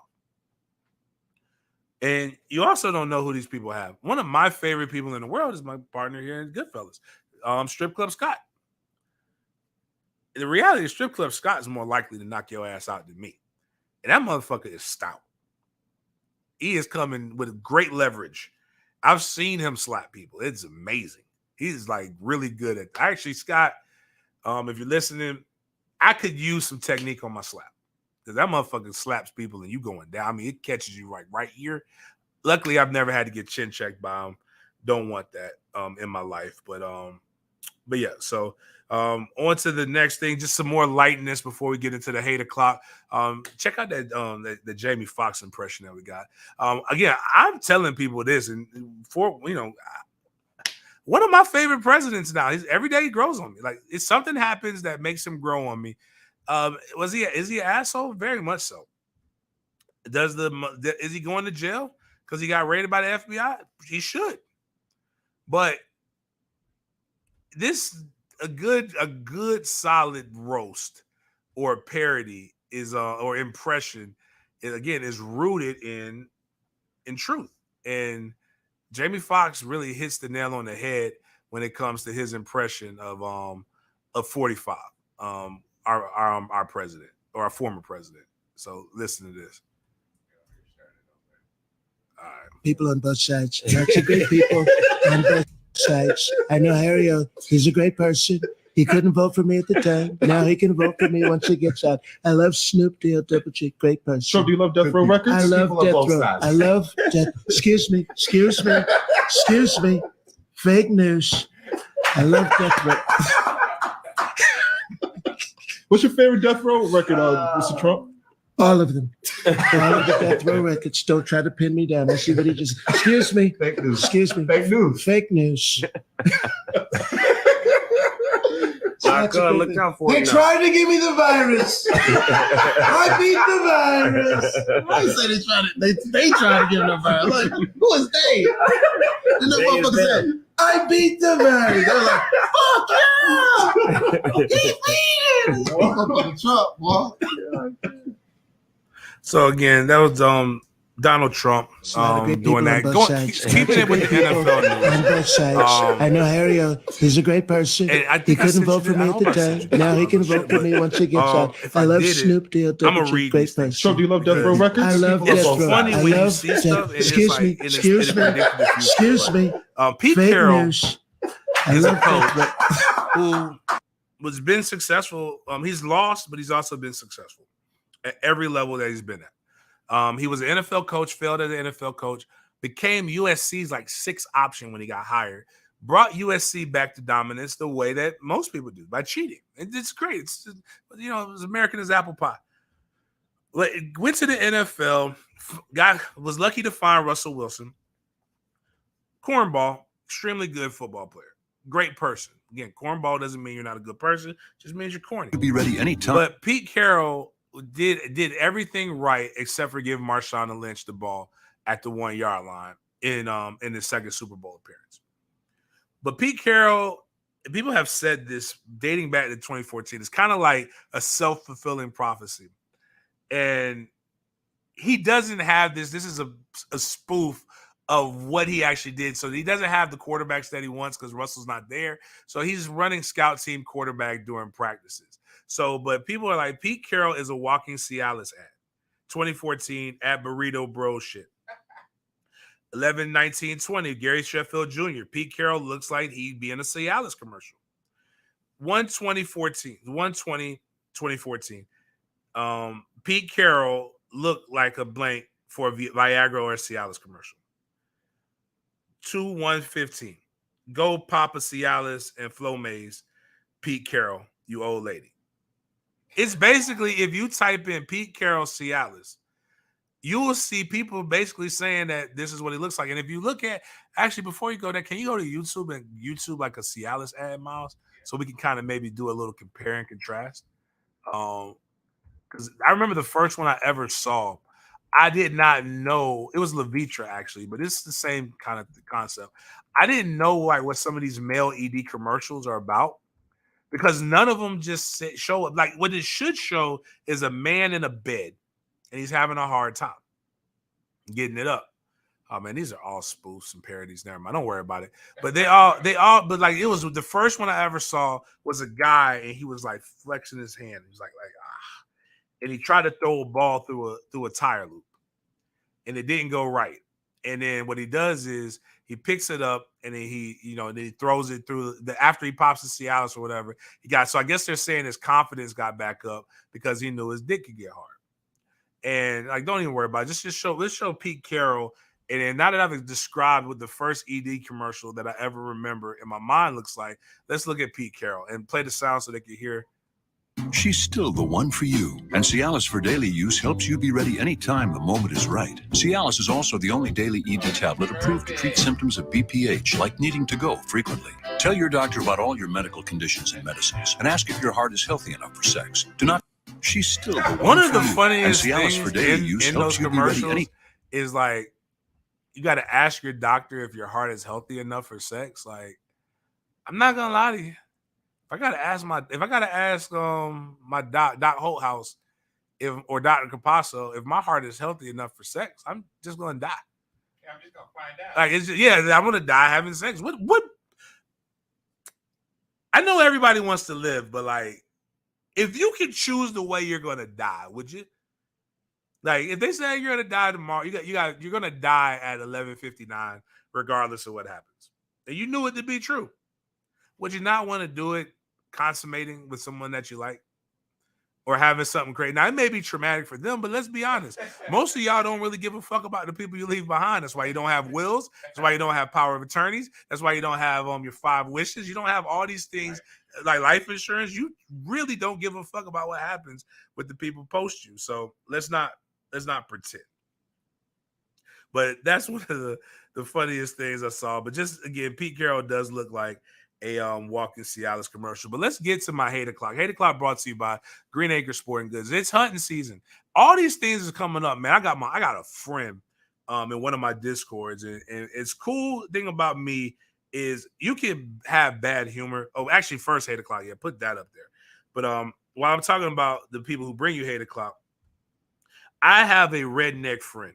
[SPEAKER 1] And you also don't know who these people have. One of my favorite people in the world is my partner here in Goodfellas, Strip Club Scott. The reality is Strip Club Scott is more likely to knock your ass out than me. And that motherfucker is stout. He is coming with great leverage. I've seen him slap people. It's amazing. He's like really good at. Actually, Scott, if you're listening, I could use some technique on my slap because that motherfucker slaps people and you going down. I mean, it catches you right here. Luckily, I've never had to get chin checked by him. Don't want that in my life, but yeah. So on to the next thing. Just some more lightness before we get into the hate o'clock. Check out that the Jamie Foxx impression that we got. Again, I'm telling people this, and one of my favorite presidents now. Every day he grows on me. Like if something happens that makes him grow on me. Is he an asshole? Very much so. Is he going to jail because he got raided by the FBI? He should. But a good solid roast or parody is or impression is rooted in truth. And Jamie Foxx really hits the nail on the head when it comes to his impression of 45, our president or our former president. So listen to this. All right.
[SPEAKER 5] People on both sides. Lots of great people on both sides. I know Harry O. He's a great person. He couldn't vote for me at the time. Now he can vote for me once he gets out. I love Snoop Deal Double G. Great person.
[SPEAKER 6] So do you love Death Row Records?
[SPEAKER 5] I love Death Row. I love Death. Excuse me. Fake news. I love Death Row.
[SPEAKER 6] What's your favorite Death Row record, Mr. Trump?
[SPEAKER 5] All of them. All of the Death Row records. Don't try to pin me down. I see what he just. Excuse me.
[SPEAKER 6] Fake news.
[SPEAKER 5] Excuse me.
[SPEAKER 6] Fake news.
[SPEAKER 5] Fake news.
[SPEAKER 1] Look out for
[SPEAKER 5] They tried to give me the virus. I beat the virus. Why you say they tried to? They tried to give me the virus. Like, who was they? And the motherfucker said, "I beat the virus." They're like, "Fuck yeah, he beat it." Motherfucking Trump, boy.
[SPEAKER 1] So again, that was Donald Trump doing that. Keeping it with the NFL news.
[SPEAKER 5] On both sides. I know Harry O. He's a great person. He couldn't vote for me at the time. Now he can vote for me once he gets out. I love Snoop Deal.
[SPEAKER 1] I'm gonna read
[SPEAKER 5] great person.
[SPEAKER 6] So do you love Death Row Records?
[SPEAKER 5] I love
[SPEAKER 1] It's
[SPEAKER 5] Death Row.
[SPEAKER 1] funny
[SPEAKER 5] I
[SPEAKER 1] when you
[SPEAKER 5] love
[SPEAKER 1] see
[SPEAKER 5] Death.
[SPEAKER 1] stuff.
[SPEAKER 5] Excuse me. Pete
[SPEAKER 1] Fake
[SPEAKER 5] Carroll
[SPEAKER 1] news.
[SPEAKER 5] I
[SPEAKER 1] is a
[SPEAKER 5] love Death Row.
[SPEAKER 1] coach who has been successful. He's lost, but he's also been successful at every level that he's been at. He was an NFL coach, failed as an NFL coach, became USC's like sixth option when he got hired, brought USC back to dominance the way that most people do, by cheating. It's great. It's, it was American as apple pie. Went to the NFL, was lucky to find Russell Wilson. Cornball, extremely good football player. Great person. Again, cornball doesn't mean you're not a good person, just means you're corny.
[SPEAKER 7] Be ready anytime.
[SPEAKER 1] But Pete Carroll did everything right except for giving Marshawn Lynch the ball at the 1 yard line in his second Super Bowl appearance. But Pete Carroll, people have said this dating back to 2014. It's kind of like a self-fulfilling prophecy. And he doesn't have this. This is a spoof of what he actually did. So he doesn't have the quarterbacks that he wants because Russell's not there. So he's running scout team quarterback during practices. So, but people are like, Pete Carroll is a walking Cialis ad. 2014 at Burrito Bro shit. 11, 19, 20, Gary Sheffield Jr. Pete Carroll looks like he'd be in a Cialis commercial. 2014. Pete Carroll looked like a blank for a Viagra or a Cialis commercial. 2/115. Go Papa Cialis and Flo Mays, Pete Carroll, you old lady. It's basically, if you type in Pete Carroll Cialis, you will see people basically saying that this is what he looks like. And if you look at, actually, before you go there, can you go to YouTube and YouTube like a Cialis ad, Miles, so we can kind of maybe do a little compare and contrast? Because I remember the first one I ever saw, I did not know, it was Levitra actually, but it's the same kind of concept. I didn't know like what some of these male ED commercials are about, because none of them just show up. Like what it should show is a man in a bed and he's having a hard time getting it up. Oh man, these are all spoofs and parodies. Never mind, don't worry about it. But but like it was the first one I ever saw was a guy and he was like flexing his hand. He was like and he tried to throw a ball through a tire loop, and it didn't go right. And then what he does is he picks it up and then then he throws it through after he pops the Cialis or whatever. So I guess they're saying his confidence got back up because he knew his dick could get hard. And like, don't even worry about it. Let's show Pete Carroll. And then now that I've described what the first ED commercial that I ever remember in my mind looks like, let's look at Pete Carroll and play the sound so they can hear.
[SPEAKER 7] She's still the one for you, and Cialis for daily use helps you be ready anytime the moment is right. Cialis is also the only daily ED tablet approved to treat symptoms of BPH, like needing to go frequently. Tell your doctor about all your medical conditions and medicines, and ask if your heart is healthy enough for sex. Do not. She's still the one
[SPEAKER 1] of the
[SPEAKER 7] for you,
[SPEAKER 1] funniest
[SPEAKER 7] and Cialis
[SPEAKER 1] things
[SPEAKER 7] for daily use
[SPEAKER 1] in
[SPEAKER 7] helps
[SPEAKER 1] those
[SPEAKER 7] you be ready
[SPEAKER 1] commercials is like, you got to ask your doctor if your heart is healthy enough for sex. Like, I'm not gonna lie to you. If I gotta ask my Doc Holthouse or Dr. Capasso if my heart is healthy enough for sex, I'm just gonna die.
[SPEAKER 2] Yeah, I'm just gonna find out.
[SPEAKER 1] Like I'm gonna die having sex. What? I know everybody wants to live, but like, if you could choose the way you're gonna die, would you? Like, if they say you're gonna die tomorrow, you're gonna die at 11:59, regardless of what happens, and you knew it to be true. Would you not want to do it consummating with someone that you like or having something great? Now, it may be traumatic for them, but let's be honest. Most of y'all don't really give a fuck about the people you leave behind. That's why you don't have wills. That's why you don't have power of attorneys. That's why you don't have your 5 wishes. You don't have all these things like life insurance. You really don't give a fuck about what happens with the people post you. So let's not pretend. But that's one of the funniest things I saw. But just again, Pete Carroll does look like a walking Cialis commercial. But let's get to my hate o'clock. Hate o'clock brought to you by Green Acre Sporting Goods. It's hunting season. All these things is coming up, man. I got a friend in one of my Discords, and it's cool thing about me is you can have bad humor. Oh, actually, first hate o'clock, yeah, put that up there. But while I'm talking about the people who bring you hate o'clock, I have a redneck friend.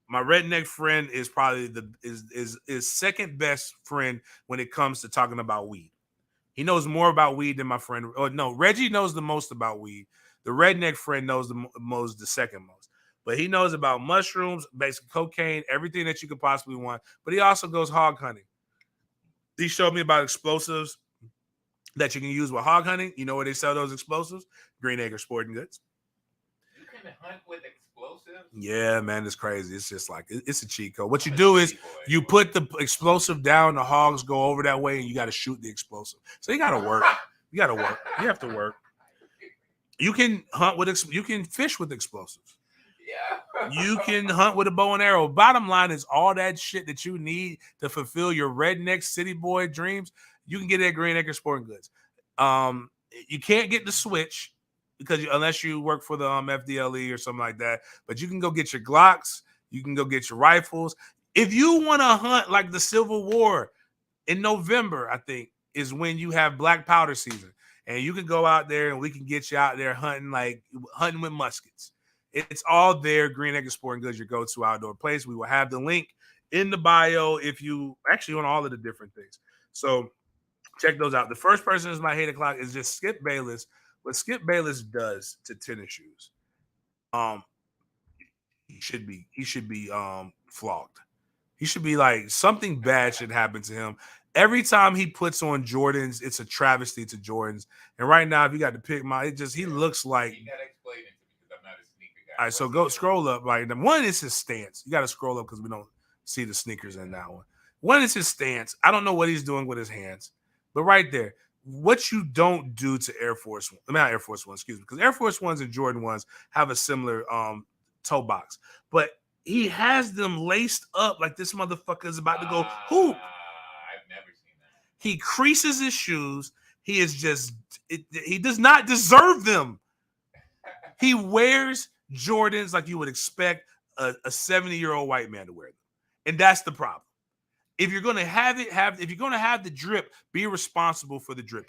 [SPEAKER 1] My redneck friend is probably is second best friend when it comes to talking about weed. He knows more about weed than my friend. Oh no, Reggie knows the most about weed. The redneck friend knows the second most. But he knows about mushrooms, basic cocaine, everything that you could possibly want. But he also goes hog hunting. He showed me about explosives that you can use with hog hunting. You know where they sell those explosives? Green Acre Sporting Goods.
[SPEAKER 2] You can hunt with explosives?
[SPEAKER 1] Yeah, man, it's crazy. It's just like, it's a cheat code. What you do is you put the explosive down, the hogs go over that way, and you got to shoot the explosive. So you got to work. You got to work. You have to work. You can hunt you can fish with explosives.
[SPEAKER 2] Yeah.
[SPEAKER 1] You can hunt with a bow and arrow. Bottom line is all that shit that you need to fulfill your redneck city boy dreams, you can get it at Green Acre Sporting Goods. You can't get the switch because unless you work for the FDLE or something like that, but you can go get your Glocks, you can go get your rifles. If you want to hunt like the Civil War in November, I think is when you have black powder season, and you can go out there and we can get you out there hunting with muskets. It's all there. Green Acre Sporting Goods, your go-to outdoor place. We will have the link in the bio if you actually on all of the different things. So check those out. The first person is my hate o'clock is just Skip Bayless. What Skip Bayless does to tennis shoes, he should be flogged. He should be like, something bad should happen to him. Every time he puts on Jordans, it's a travesty to Jordans. And right now, if you got to pick he looks like.
[SPEAKER 2] You gotta explain it to me because I'm not a sneaker guy.
[SPEAKER 1] All right, so go scroll up. Like, the one is his stance. You got to scroll up because we don't see the sneakers in that one. One is his stance. I don't know what he's doing with his hands, but right there, what you don't do to Air Force One, not Air Force One, excuse me, because Air Force Ones and Jordan Ones have a similar toe box, but he has them laced up like this motherfucker is about to go hoop.
[SPEAKER 2] I've never seen that.
[SPEAKER 1] He creases his shoes. He is just, he does not deserve them. He wears Jordans like you would expect a 70-year-old white man to wear them. And that's the problem. If you're going to if you're going to have the drip, be responsible for the drippage.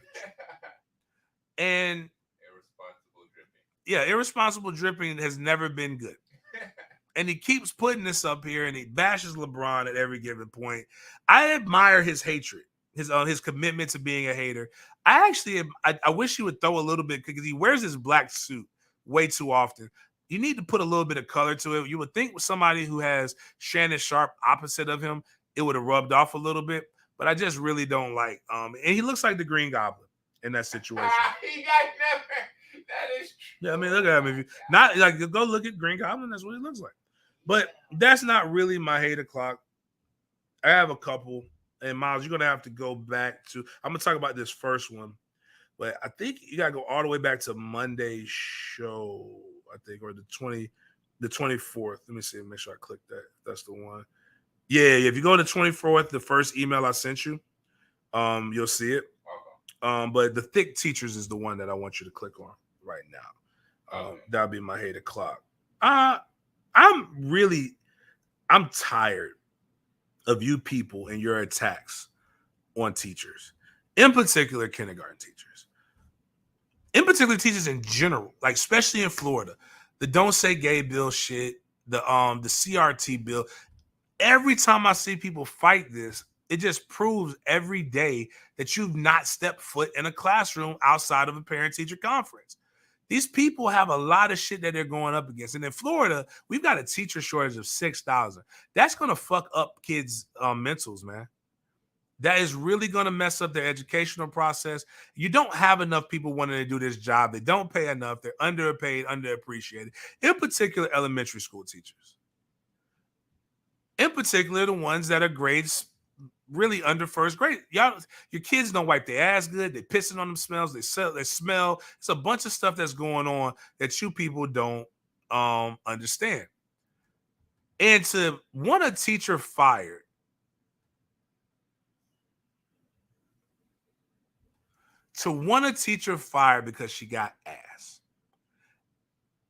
[SPEAKER 1] And
[SPEAKER 2] Irresponsible dripping.
[SPEAKER 1] yeah, irresponsible dripping has never been good. And he keeps putting this up here and he bashes LeBron at every given point. I admire his hatred, his commitment to being a hater. I wish he would throw a little bit because he wears his black suit way too often. You need to put a little bit of color to it. You would think with somebody who has Shannon Sharp opposite of him, it would have rubbed off a little bit. But I just really don't like. And he looks like the Green Goblin in that situation.
[SPEAKER 2] He got never. That is true.
[SPEAKER 1] Yeah, I mean, look at him. If you not like, go look at Green Goblin. That's what he looks like. But that's not really my hate o'clock. I have a couple. And Miles, you're gonna have to go back to. I'm gonna talk about this first one, but I think you gotta go all the way back to Monday's show. I think, or the 24th. Let me see. Make sure I click that. That's the one. Yeah. If you go to the 24th, the first email I sent you, you'll see it. But the thick teachers is the one that I want you to click on right now. That'll be my hate o'clock. I'm tired of you people and your attacks on teachers, in particular kindergarten teachers, in particular teachers in general, like especially in Florida, the Don't Say Gay bill shit, the CRT bill. Every time I see people fight this, it just proves every day that you've not stepped foot in a classroom outside of a parent-teacher conference. These people have a lot of shit that they're going up against. And in Florida, we've got a teacher shortage of 6,000. That's going to fuck up kids' mentals, man. That is really going to mess up their educational process. You don't have enough people wanting to do this job. They don't pay enough. They're underpaid, underappreciated. In particular, elementary school teachers. In particular, the ones that are grades really under first grade. Y'all, your kids don't wipe their ass good. They're pissing on themselves. They smell. It's a bunch of stuff that's going on that you people don't understand. And to want a teacher fired, because she got ass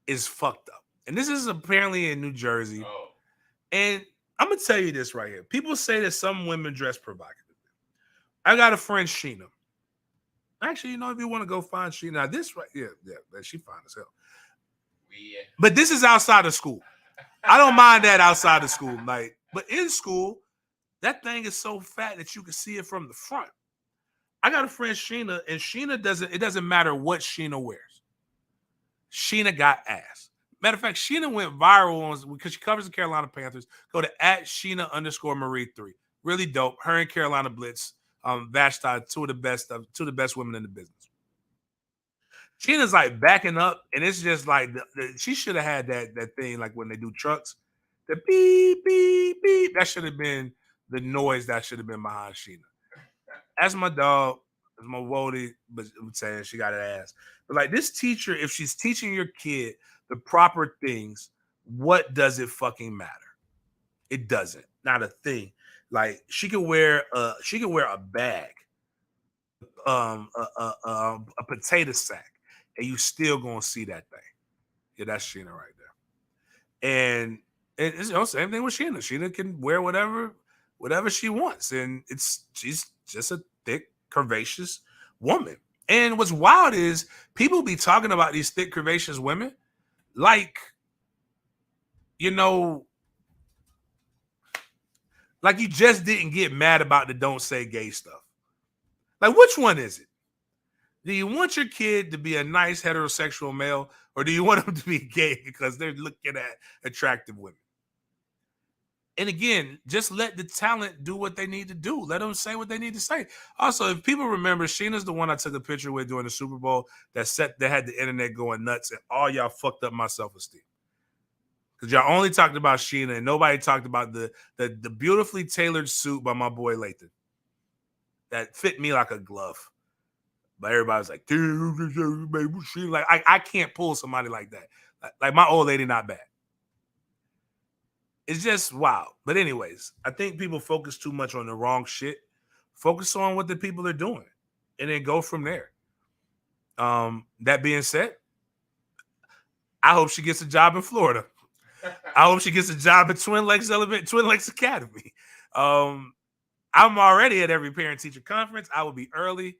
[SPEAKER 1] is fucked up. And this is apparently in New Jersey.
[SPEAKER 2] Oh.
[SPEAKER 1] And I'm going to tell you this right here. People say that some women dress provocatively. I got a friend, Sheena. Actually, if you want to go find Sheena, now this right here, yeah, she fine as hell. But this is outside of school. I don't mind that outside of school. But in school, that thing is so fat that you can see it from the front. I got a friend, Sheena, and it doesn't matter what Sheena wears. Sheena got ass. Matter of fact, Sheena went viral because she covers the Carolina Panthers. Go to @Sheena_Marie3. Really dope. Her and Carolina Blitz, Vashti, two of the best women in the business. Sheena's like backing up, and it's just like she should have had that thing like when they do trucks, the beep beep beep. That should have been the noise that should have been behind Sheena. That's my dog. That's my Wody, but I'm saying she got an ass. But like this teacher, if she's teaching your kid the proper things, what does it fucking matter? It doesn't. Not a thing. Like she could wear a bag, a potato sack, and you still gonna see that thing. Yeah, that's Sheena right there. And it's same thing with Sheena. Sheena can wear whatever she wants, and she's just a thick, curvaceous woman. And what's wild is people be talking about these thick, curvaceous women like you just didn't get mad about the Don't Say Gay stuff. Like, which one is it? Do you want your kid to be a nice heterosexual male, or do you want him to be gay because they're looking at attractive women? And again, just let the talent do what they need to do. Let them say what they need to say. Also, if people remember, Sheena's the one I took a picture with during the Super Bowl that had the internet going nuts, and all y'all fucked up my self-esteem. Because y'all only talked about Sheena and nobody talked about the beautifully tailored suit by my boy Lathan that fit me like a glove. But everybody's like, dude, like I can't pull somebody like that. Like my old lady, not bad. It's just wow. But anyways, I think people focus too much on the wrong shit. Focus on what the people are doing and then go from there. That being said, I hope she gets a job in Florida. I hope she gets a job at Twin Lakes Academy. I'm already at every parent-teacher conference. I would be early.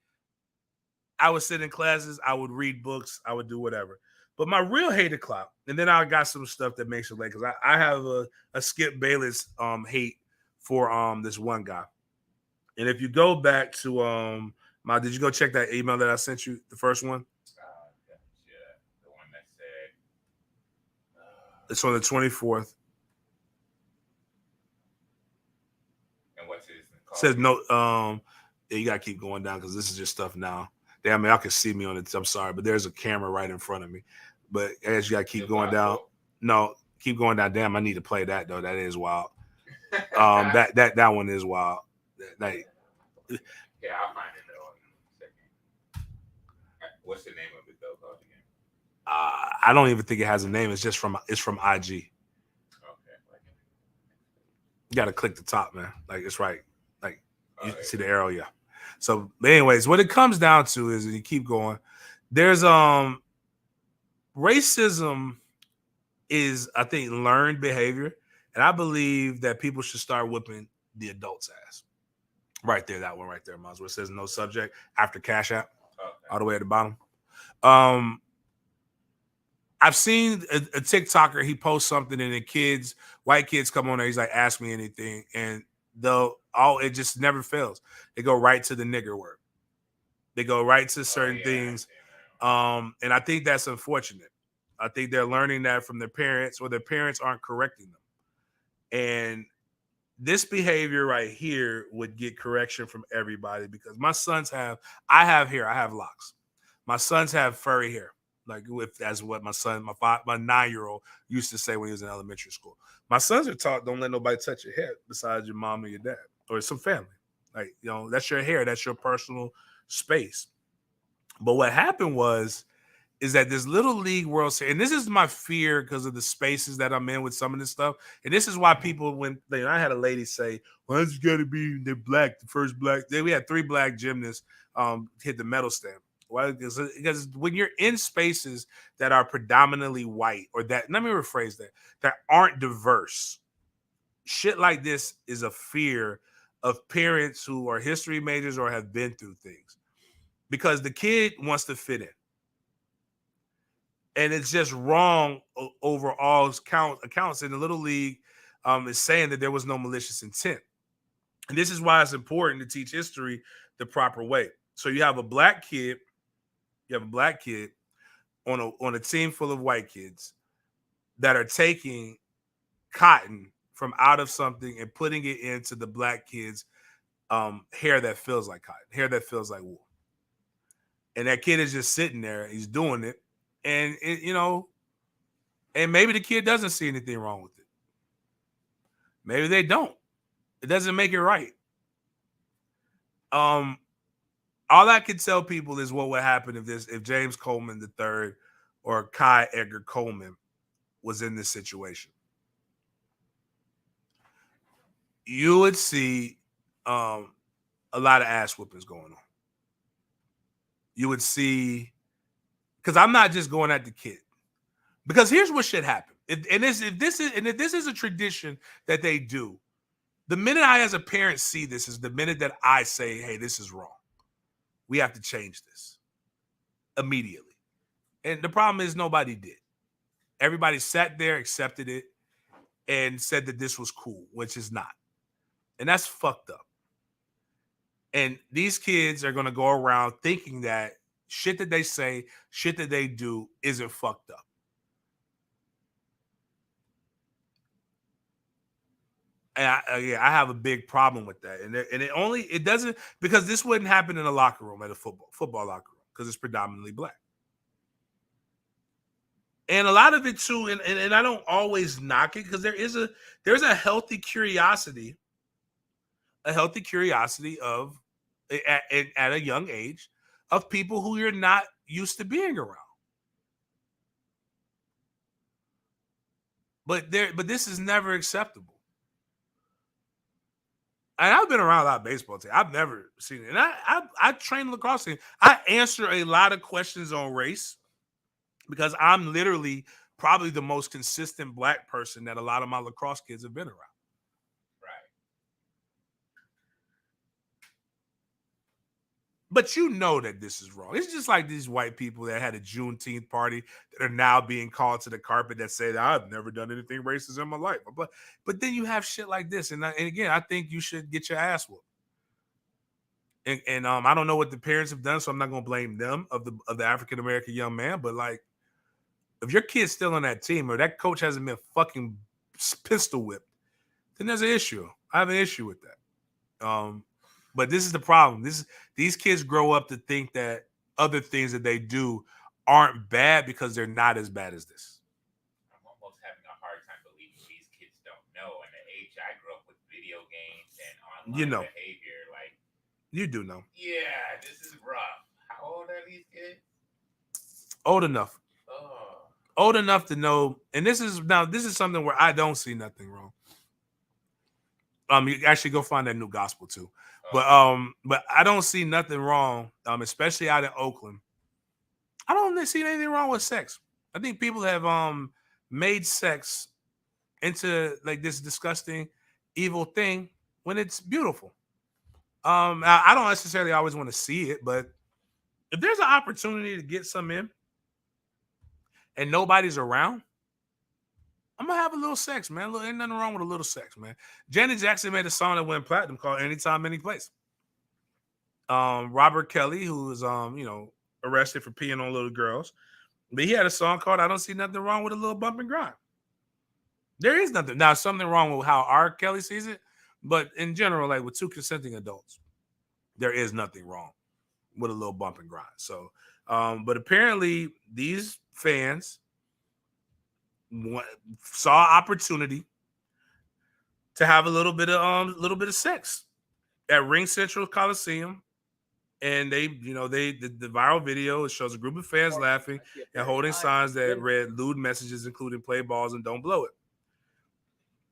[SPEAKER 1] I would sit in classes. I would read books. I would do whatever. But my real hater clout, and then I got some stuff that makes it late because I have a Skip Bayless hate for this one guy. And if you go back to did you go check that email that I sent you, the first one?
[SPEAKER 2] Yeah, the one that said
[SPEAKER 1] it's on the 24th.
[SPEAKER 2] and what's his
[SPEAKER 1] It says no. Yeah, you gotta keep going down because this is just stuff now. Damn, y'all can see me on it. I'm sorry, but there's a camera right in front of me. But as you gotta keep going down. No, keep going down. Damn, I need to play that though. That is wild. That one is wild. Like,
[SPEAKER 2] yeah, I'll find it though in a second. What's the name of it though? Called again?
[SPEAKER 1] I don't even think it has a name. It's from IG.
[SPEAKER 2] Okay.
[SPEAKER 1] You gotta click the top, man. Like it's right. Like you see the arrow, yeah. So, but anyways, what it comes down to is, and you keep going, there's racism is, I think, learned behavior, and I believe that people should start whipping the adults' ass. Right there, that one right there, Miles, where it says no subject after Cash App, all the way at the bottom. I've seen a TikToker, he posts something, and the white kids come on there, he's like, ask me anything, and it just never fails. They go right to the nigger word. They go right to certain things. And I think that's unfortunate. I think they're learning that from their parents, or their parents aren't correcting them. And this behavior right here would get correction from everybody, because my sons I have hair, I have locks. My sons have furry hair. Like that's what my 9-year-old used to say when he was in elementary school. My sons are taught, don't let nobody touch your hair besides your mom or your dad or some family. Like, that's your hair. That's your personal space. But what happened is that this Little League World Series, and this is my fear because of the spaces that I'm in with some of this stuff. And this is why people, I had a lady say, well, it's got to be the first black. We had 3 black gymnasts hit the medal stand. Why? Because when you're in spaces that are predominantly white, or that, let me rephrase that aren't diverse, shit like this is a fear of parents who are history majors or have been through things, because the kid wants to fit in. And it's just wrong over all accounts. And the Little League is saying that there was no malicious intent. And this is why it's important to teach history the proper way. So you have a black kid on a team full of white kids that are taking cotton from out of something and putting it into the black kids' hair that feels like cotton, hair that feels like wool. And that kid is just sitting there. He's doing it. And, and maybe the kid doesn't see anything wrong with it. Maybe they don't. It doesn't make it right. All I can tell people is what would happen if James Coleman III or Kai Edgar Coleman was in this situation. You would see a lot of ass whoopings going on. You would see, because I'm not just going at the kid. Because here's what should happen. If this is a tradition that they do, the minute I as a parent see this is the minute that I say, hey, this is wrong. We have to change this immediately. And the problem is nobody did. Everybody sat there, accepted it, and said that this was cool, which is not. And that's fucked up. And these kids are going to go around thinking that shit that they say, shit that they do isn't fucked up. And I have a big problem with that. And it doesn't, because this wouldn't happen in a locker room at a football locker room because it's predominantly black. And a lot of it too, and I don't always knock it because there's a healthy curiosity of at a young age of people who you're not used to being around. But this is never acceptable. And I've been around a lot of baseball teams. I've never seen it. And I train lacrosse team. I answer a lot of questions on race because I'm literally probably the most consistent black person that a lot of my lacrosse kids have been around.
[SPEAKER 2] Right.
[SPEAKER 1] But you know that this is wrong. It's just like these white people that had a Juneteenth party that are now being called to the carpet that say that I've never done anything racist in my life. But then you have shit like this. And again, I think you should get your ass whooped. And I don't know what the parents have done, so I'm not going to blame them of the African-American young man. But like, if your kid's still on that team or that coach hasn't been fucking pistol whipped, then there's an issue. I have an issue with that. But this is the problem. These kids grow up to think that other things that they do aren't bad because they're not as bad as this.
[SPEAKER 2] I'm almost having a hard time believing these kids don't know. And the age I grew up with video games and online behavior, like
[SPEAKER 1] you do know.
[SPEAKER 2] Yeah, this is rough. How old are these kids?
[SPEAKER 1] Old enough.
[SPEAKER 2] Oh.
[SPEAKER 1] Old enough to know. And this is something where I don't see nothing wrong. You actually go find that new gospel too. But I don't see nothing wrong, especially out in Oakland. I don't see anything wrong with sex. I think people have made sex into like this disgusting, evil thing when it's beautiful. I don't necessarily always want to see it, but if there's an opportunity to get some in and nobody's around, I'm gonna have a little sex, man. Ain't nothing wrong with a little sex, man. Janet Jackson made a song that went platinum called "Anytime, Any Place." Robert Kelly, who was arrested for peeing on little girls, but he had a song called "I Don't See Nothing Wrong with a Little Bump and Grind." There is nothing. Now, something wrong with how R. Kelly sees it, but in general, like with two consenting adults, there is nothing wrong with a little bump and grind. So, but apparently these fans saw opportunity to have a little bit of sex at Ring Central Coliseum, and the viral video, it shows a group of fans laughing and holding signs that read lewd messages, including "play balls" and "don't blow it."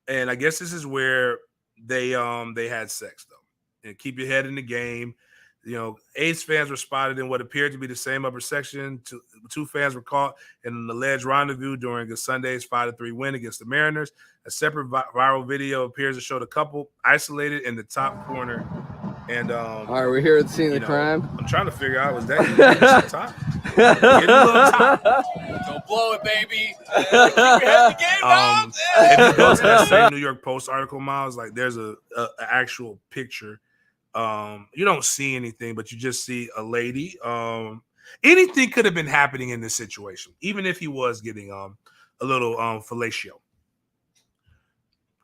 [SPEAKER 1] And I guess this is where they had sex though. And keep your head in the game. Ace fans were spotted in what appeared to be the same upper section. Two fans were caught in an alleged rendezvous during a Sunday's 5-3 win against the Mariners. A separate viral video appears to show the couple isolated in the top corner. And
[SPEAKER 8] all right, we're here at the scene of the crime.
[SPEAKER 1] I'm trying to figure out, was that the top? Get a little top.
[SPEAKER 9] Don't blow it, baby. Keep your head in the game, dog.
[SPEAKER 1] If you go to that same New York Post article, Miles, like there's a actual picture. You don't see anything, but you just see a lady. Anything could have been happening in this situation, even if he was getting a little fellatio.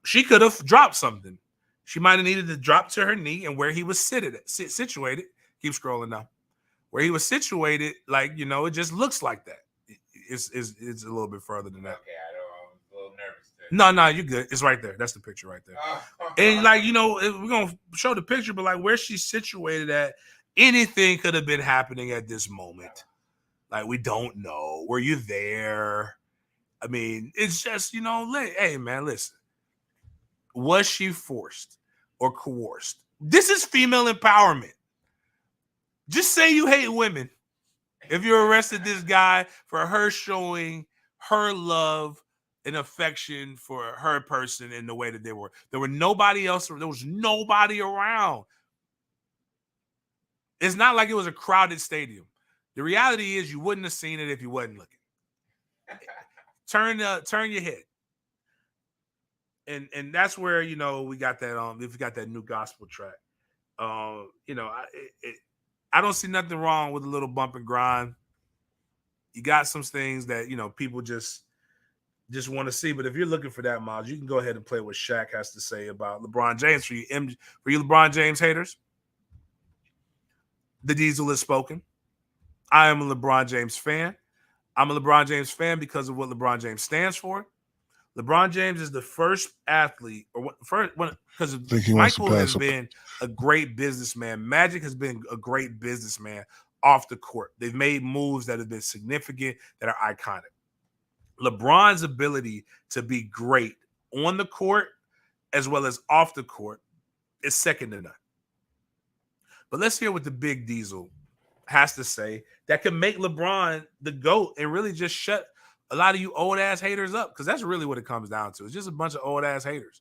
[SPEAKER 1] She could have dropped something. She might have needed to drop to her knee, and where he was situated. Keep scrolling down. Where he was situated, like it just looks like that. It's a little bit further than that.
[SPEAKER 2] Okay, I'm a little nervous.
[SPEAKER 1] No, you're good. It's right there. That's the picture right there. And we're gonna show the picture, but like where she's situated at, anything could have been happening at this moment. Like we don't know. Were you there? I mean, it's just hey man, listen. Was she forced or coerced? This is female empowerment. Just say you hate women. If you arrested this guy for her showing her love and affection for her person in the way that they were. There was nobody else. There was nobody around. It's not like it was a crowded stadium. The reality is you wouldn't have seen it if you wasn't looking. Turn your head. And that's where we got that if we got that new gospel track. I don't see nothing wrong with a little bump and grind. You got some things that people just just want to see. But if you're looking for that, Miles, you can go ahead and play what Shaq has to say about LeBron James. For you LeBron James haters, the Diesel has spoken. I am a LeBron James fan. I'm a LeBron James fan because of what LeBron James stands for. LeBron James is the first athlete, because Michael has been a great businessman. Magic has been a great businessman off the court. They've made moves that have been significant, that are iconic. LeBron's ability to be great on the court as well as off the court is second to none. But let's hear what the big Diesel has to say that could make LeBron the GOAT and really just shut a lot of you old ass haters up, because that's really what it comes down to. It's just a bunch of old ass haters.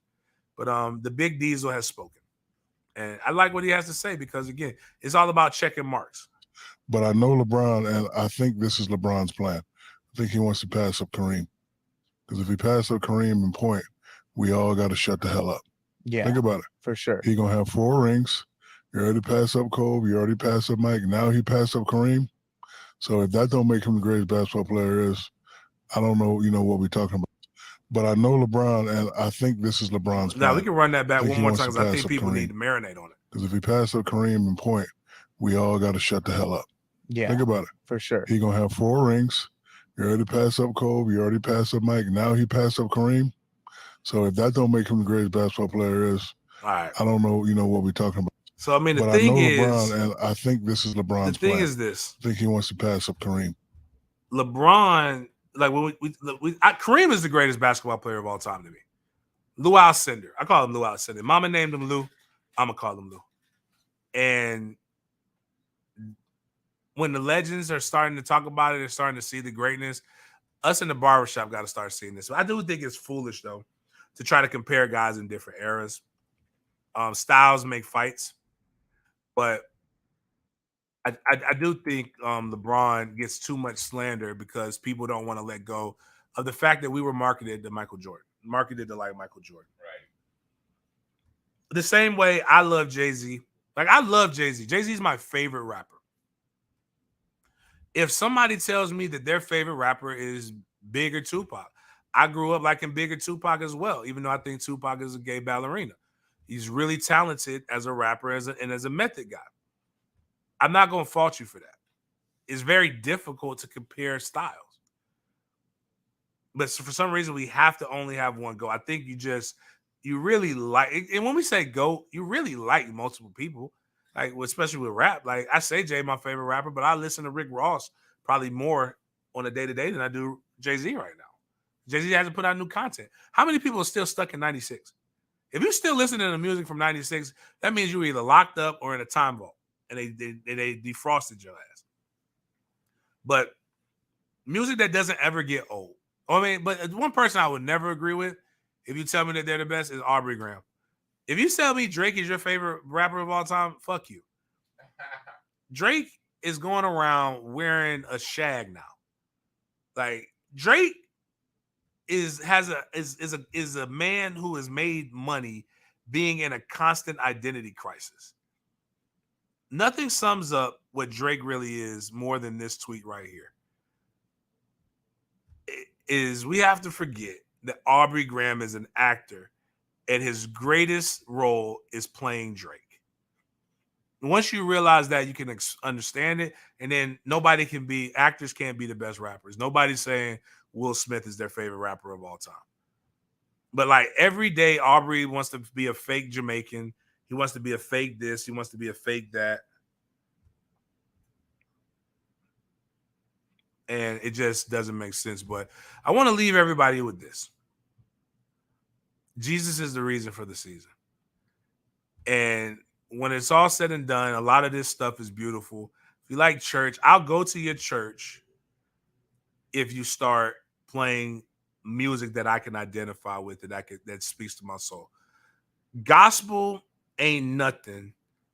[SPEAKER 1] But the big Diesel has spoken, and I like what he has to say because, again, it's all about checking marks.
[SPEAKER 10] But I know LeBron, and I think this is LeBron's plan. I think he wants to pass up Kareem, because if he passes up Kareem in point, we all got to shut the hell up.
[SPEAKER 11] Yeah,
[SPEAKER 10] think about it.
[SPEAKER 11] For sure.
[SPEAKER 10] He gonna have 4 rings. You already passed up Kobe. You already passed up Mike. Now he passed up Kareem. So if that don't make him the greatest basketball player is, I don't know, what we're talking about. But I know LeBron, and I think this is LeBron's plan.
[SPEAKER 1] Now, we can run that back one more time because I think people need to marinate on it.
[SPEAKER 10] Because if he passes up Kareem in point, we all got to shut the hell up.
[SPEAKER 11] Yeah.
[SPEAKER 10] Think about it.
[SPEAKER 11] For sure.
[SPEAKER 10] He going to have 4 rings. You already passed up Kobe. You already passed up Mike. Now he passed up Kareem. So if that don't make him the greatest basketball player is,
[SPEAKER 1] all right,
[SPEAKER 10] I don't know, what we're talking about.
[SPEAKER 1] So, I mean, the thing is,
[SPEAKER 10] LeBron, and I think this is LeBron's
[SPEAKER 1] the thing
[SPEAKER 10] plan.
[SPEAKER 1] is this.
[SPEAKER 10] I think he wants to pass up Kareem.
[SPEAKER 1] LeBron, like, Kareem is the greatest basketball player of all time to me. Lou Alcindor. I call him Lou Alcindor. Mama named him Lou. I'm going to call him Lou. And when the legends are starting to talk about it, they're starting to see the greatness. Us in the barbershop got to start seeing this. I do think it's foolish, though, to try to compare guys in different eras. Styles make fights. But I do think LeBron gets too much slander because people don't want to let go of the fact that we were marketed to like Michael Jordan. Right. The same way I love Jay-Z. Like, I love Jay-Z. Jay-Z is my favorite rapper. If somebody tells me that their favorite rapper is Big or Tupac, I grew up liking Big or Tupac as well, even though I think Tupac is a gay ballerina. He's really talented as a rapper and as a method guy. I'm not going to fault you for that. It's very difficult to compare styles. But for some reason, we have to only have one GOAT. I think you really like, and when we say GOAT, you really like multiple people, like especially with rap. Like, I say Jay my favorite rapper, but I listen to Rick Ross probably more on a day-to-day than I do Jay-Z right now. Jay-Z hasn't put out new content. How many people are still stuck in 96? If you're still listening to music from 96, that means you were either locked up or in a time vault, and they defrosted your ass. But music that doesn't ever get old. But one person I would never agree with, if you tell me that they're the best, is Aubrey Graham. If you tell me Drake is your favorite rapper of all time, fuck you. Drake is going around wearing a shag now. Like, Drake is a man who has made money being in a constant identity crisis. Nothing sums up what Drake really is more than this tweet right here. We have to forget that Aubrey Graham is an actor and his greatest role is playing Drake. Once you realize that, you can understand it, and then actors can't be the best rappers. Nobody's saying Will Smith is their favorite rapper of all time. But like, every day, Aubrey wants to be a fake Jamaican. He wants to be a fake this. He wants to be a fake that. And it just doesn't make sense. But I want to leave everybody with this. Jesus is the reason for the season. And when it's all said and done, a lot of this stuff is beautiful. If you like church, I'll go to your church if you start playing music that I can identify with, that speaks to my soul. Gospel ain't nothing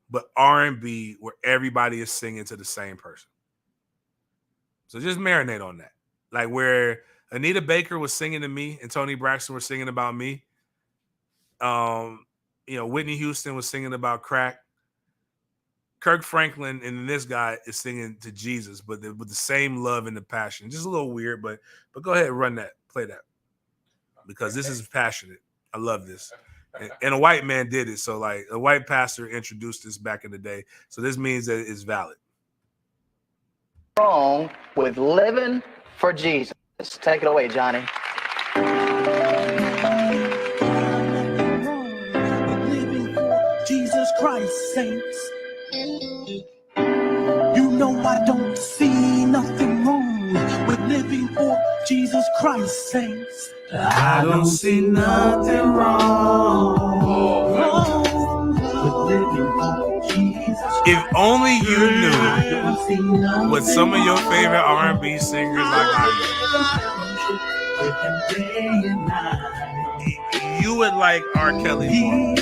[SPEAKER 1] but R&B where everybody is singing to the same person. So just marinate on that. Like, where Anita Baker was singing to me and Toni Braxton were singing about me. Whitney Houston was singing about crack. Kirk Franklin and this guy is singing to Jesus, but with the same love and the passion. Just a little weird, but go ahead and run that. Play that. because this is passionate. I love this. And a white man did it. So like a white pastor introduced this back in the day. So this means that it's valid.
[SPEAKER 11] Wrong with living for Jesus. Take it away, Johnny.
[SPEAKER 12] Living for Jesus Christ, saints. You know I don't see nothing wrong with living for Jesus Christ, saints.
[SPEAKER 1] I don't see nothing wrong
[SPEAKER 12] with living for Jesus.
[SPEAKER 1] If only you knew what some of your favorite R&B singers like you would like R. Kelly more.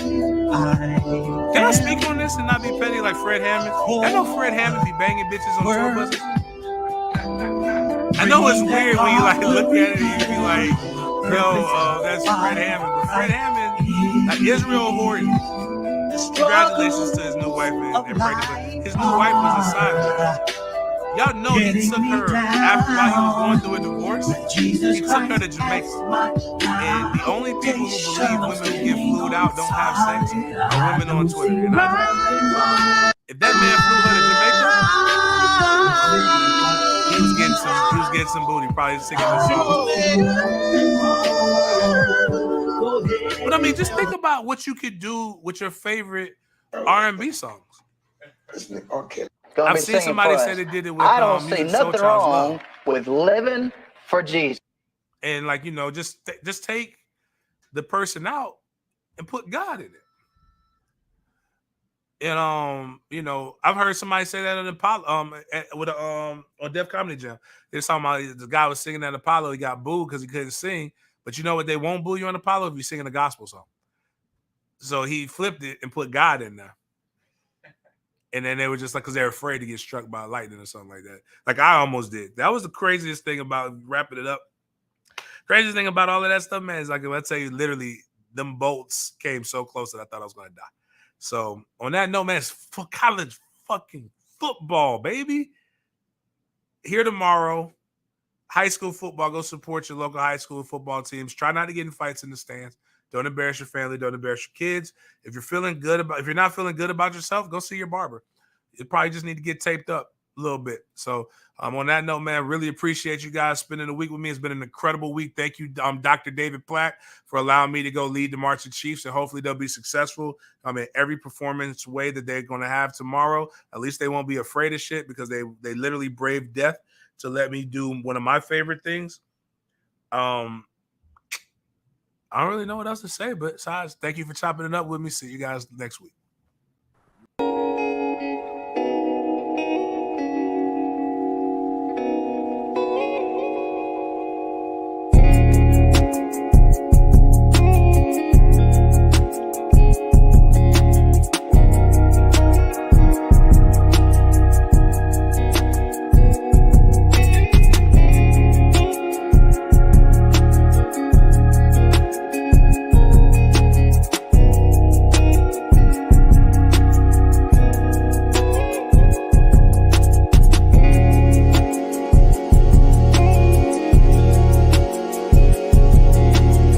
[SPEAKER 1] Can I speak on this and not be petty like Fred Hammond? I know Fred Hammond be banging bitches on tour buses. I know it's weird when you like look at it and you be like, yo, that's Fred Hammond. But Fred Hammond, like Israel Horton, congratulations to his new wife and pregnant. His new wife was a side. Y'all know he took her after while he was going through a divorce. He took her to Jamaica. And the only people who believe women who get flued out don't have sex are women on Twitter. And if that man flew her to Jamaica, he was getting some booty, probably singing the song. But I mean, just think about what you could do with your favorite R&B songs. I've seen somebody say they did it with
[SPEAKER 11] I don't see nothing wrong with living for Jesus.
[SPEAKER 1] And like, you know, just take the person out and put God in it. And you know, I've heard somebody say that on Apollo, on Def Comedy Jam. They're talking about the guy was singing at Apollo, he got booed because he couldn't sing. But you know what? They won't boo you on Apollo if you're singing a gospel song. So he flipped it and put God in there. And then they were just like, because they're afraid to get struck by lightning or something like that. Like I almost did. That was the craziest thing about wrapping it up. Craziest thing about all of that stuff, man, is like, if I tell you, literally, them bolts came so close that I thought I was going to die. So on that note, man, it's for college fucking football, baby. Here tomorrow, high school football. Go support your local high school football teams. Try not to get in fights in the stands. Don't embarrass your family. Don't embarrass your kids. If you're not feeling good about yourself, go see your barber. You probably just need to get taped up a little bit. So on that note, man, really appreciate you guys spending the week with me. It's been an incredible week. Thank you, Dr. David Platt, for allowing me to go lead the March of Chiefs, and hopefully they'll be successful in every performance way that they're going to have tomorrow. At least they won't be afraid of shit, because they literally braved death to let me do one of my favorite things. I don't really know what else to say, but besides, thank you for chopping it up with me. See you guys next week.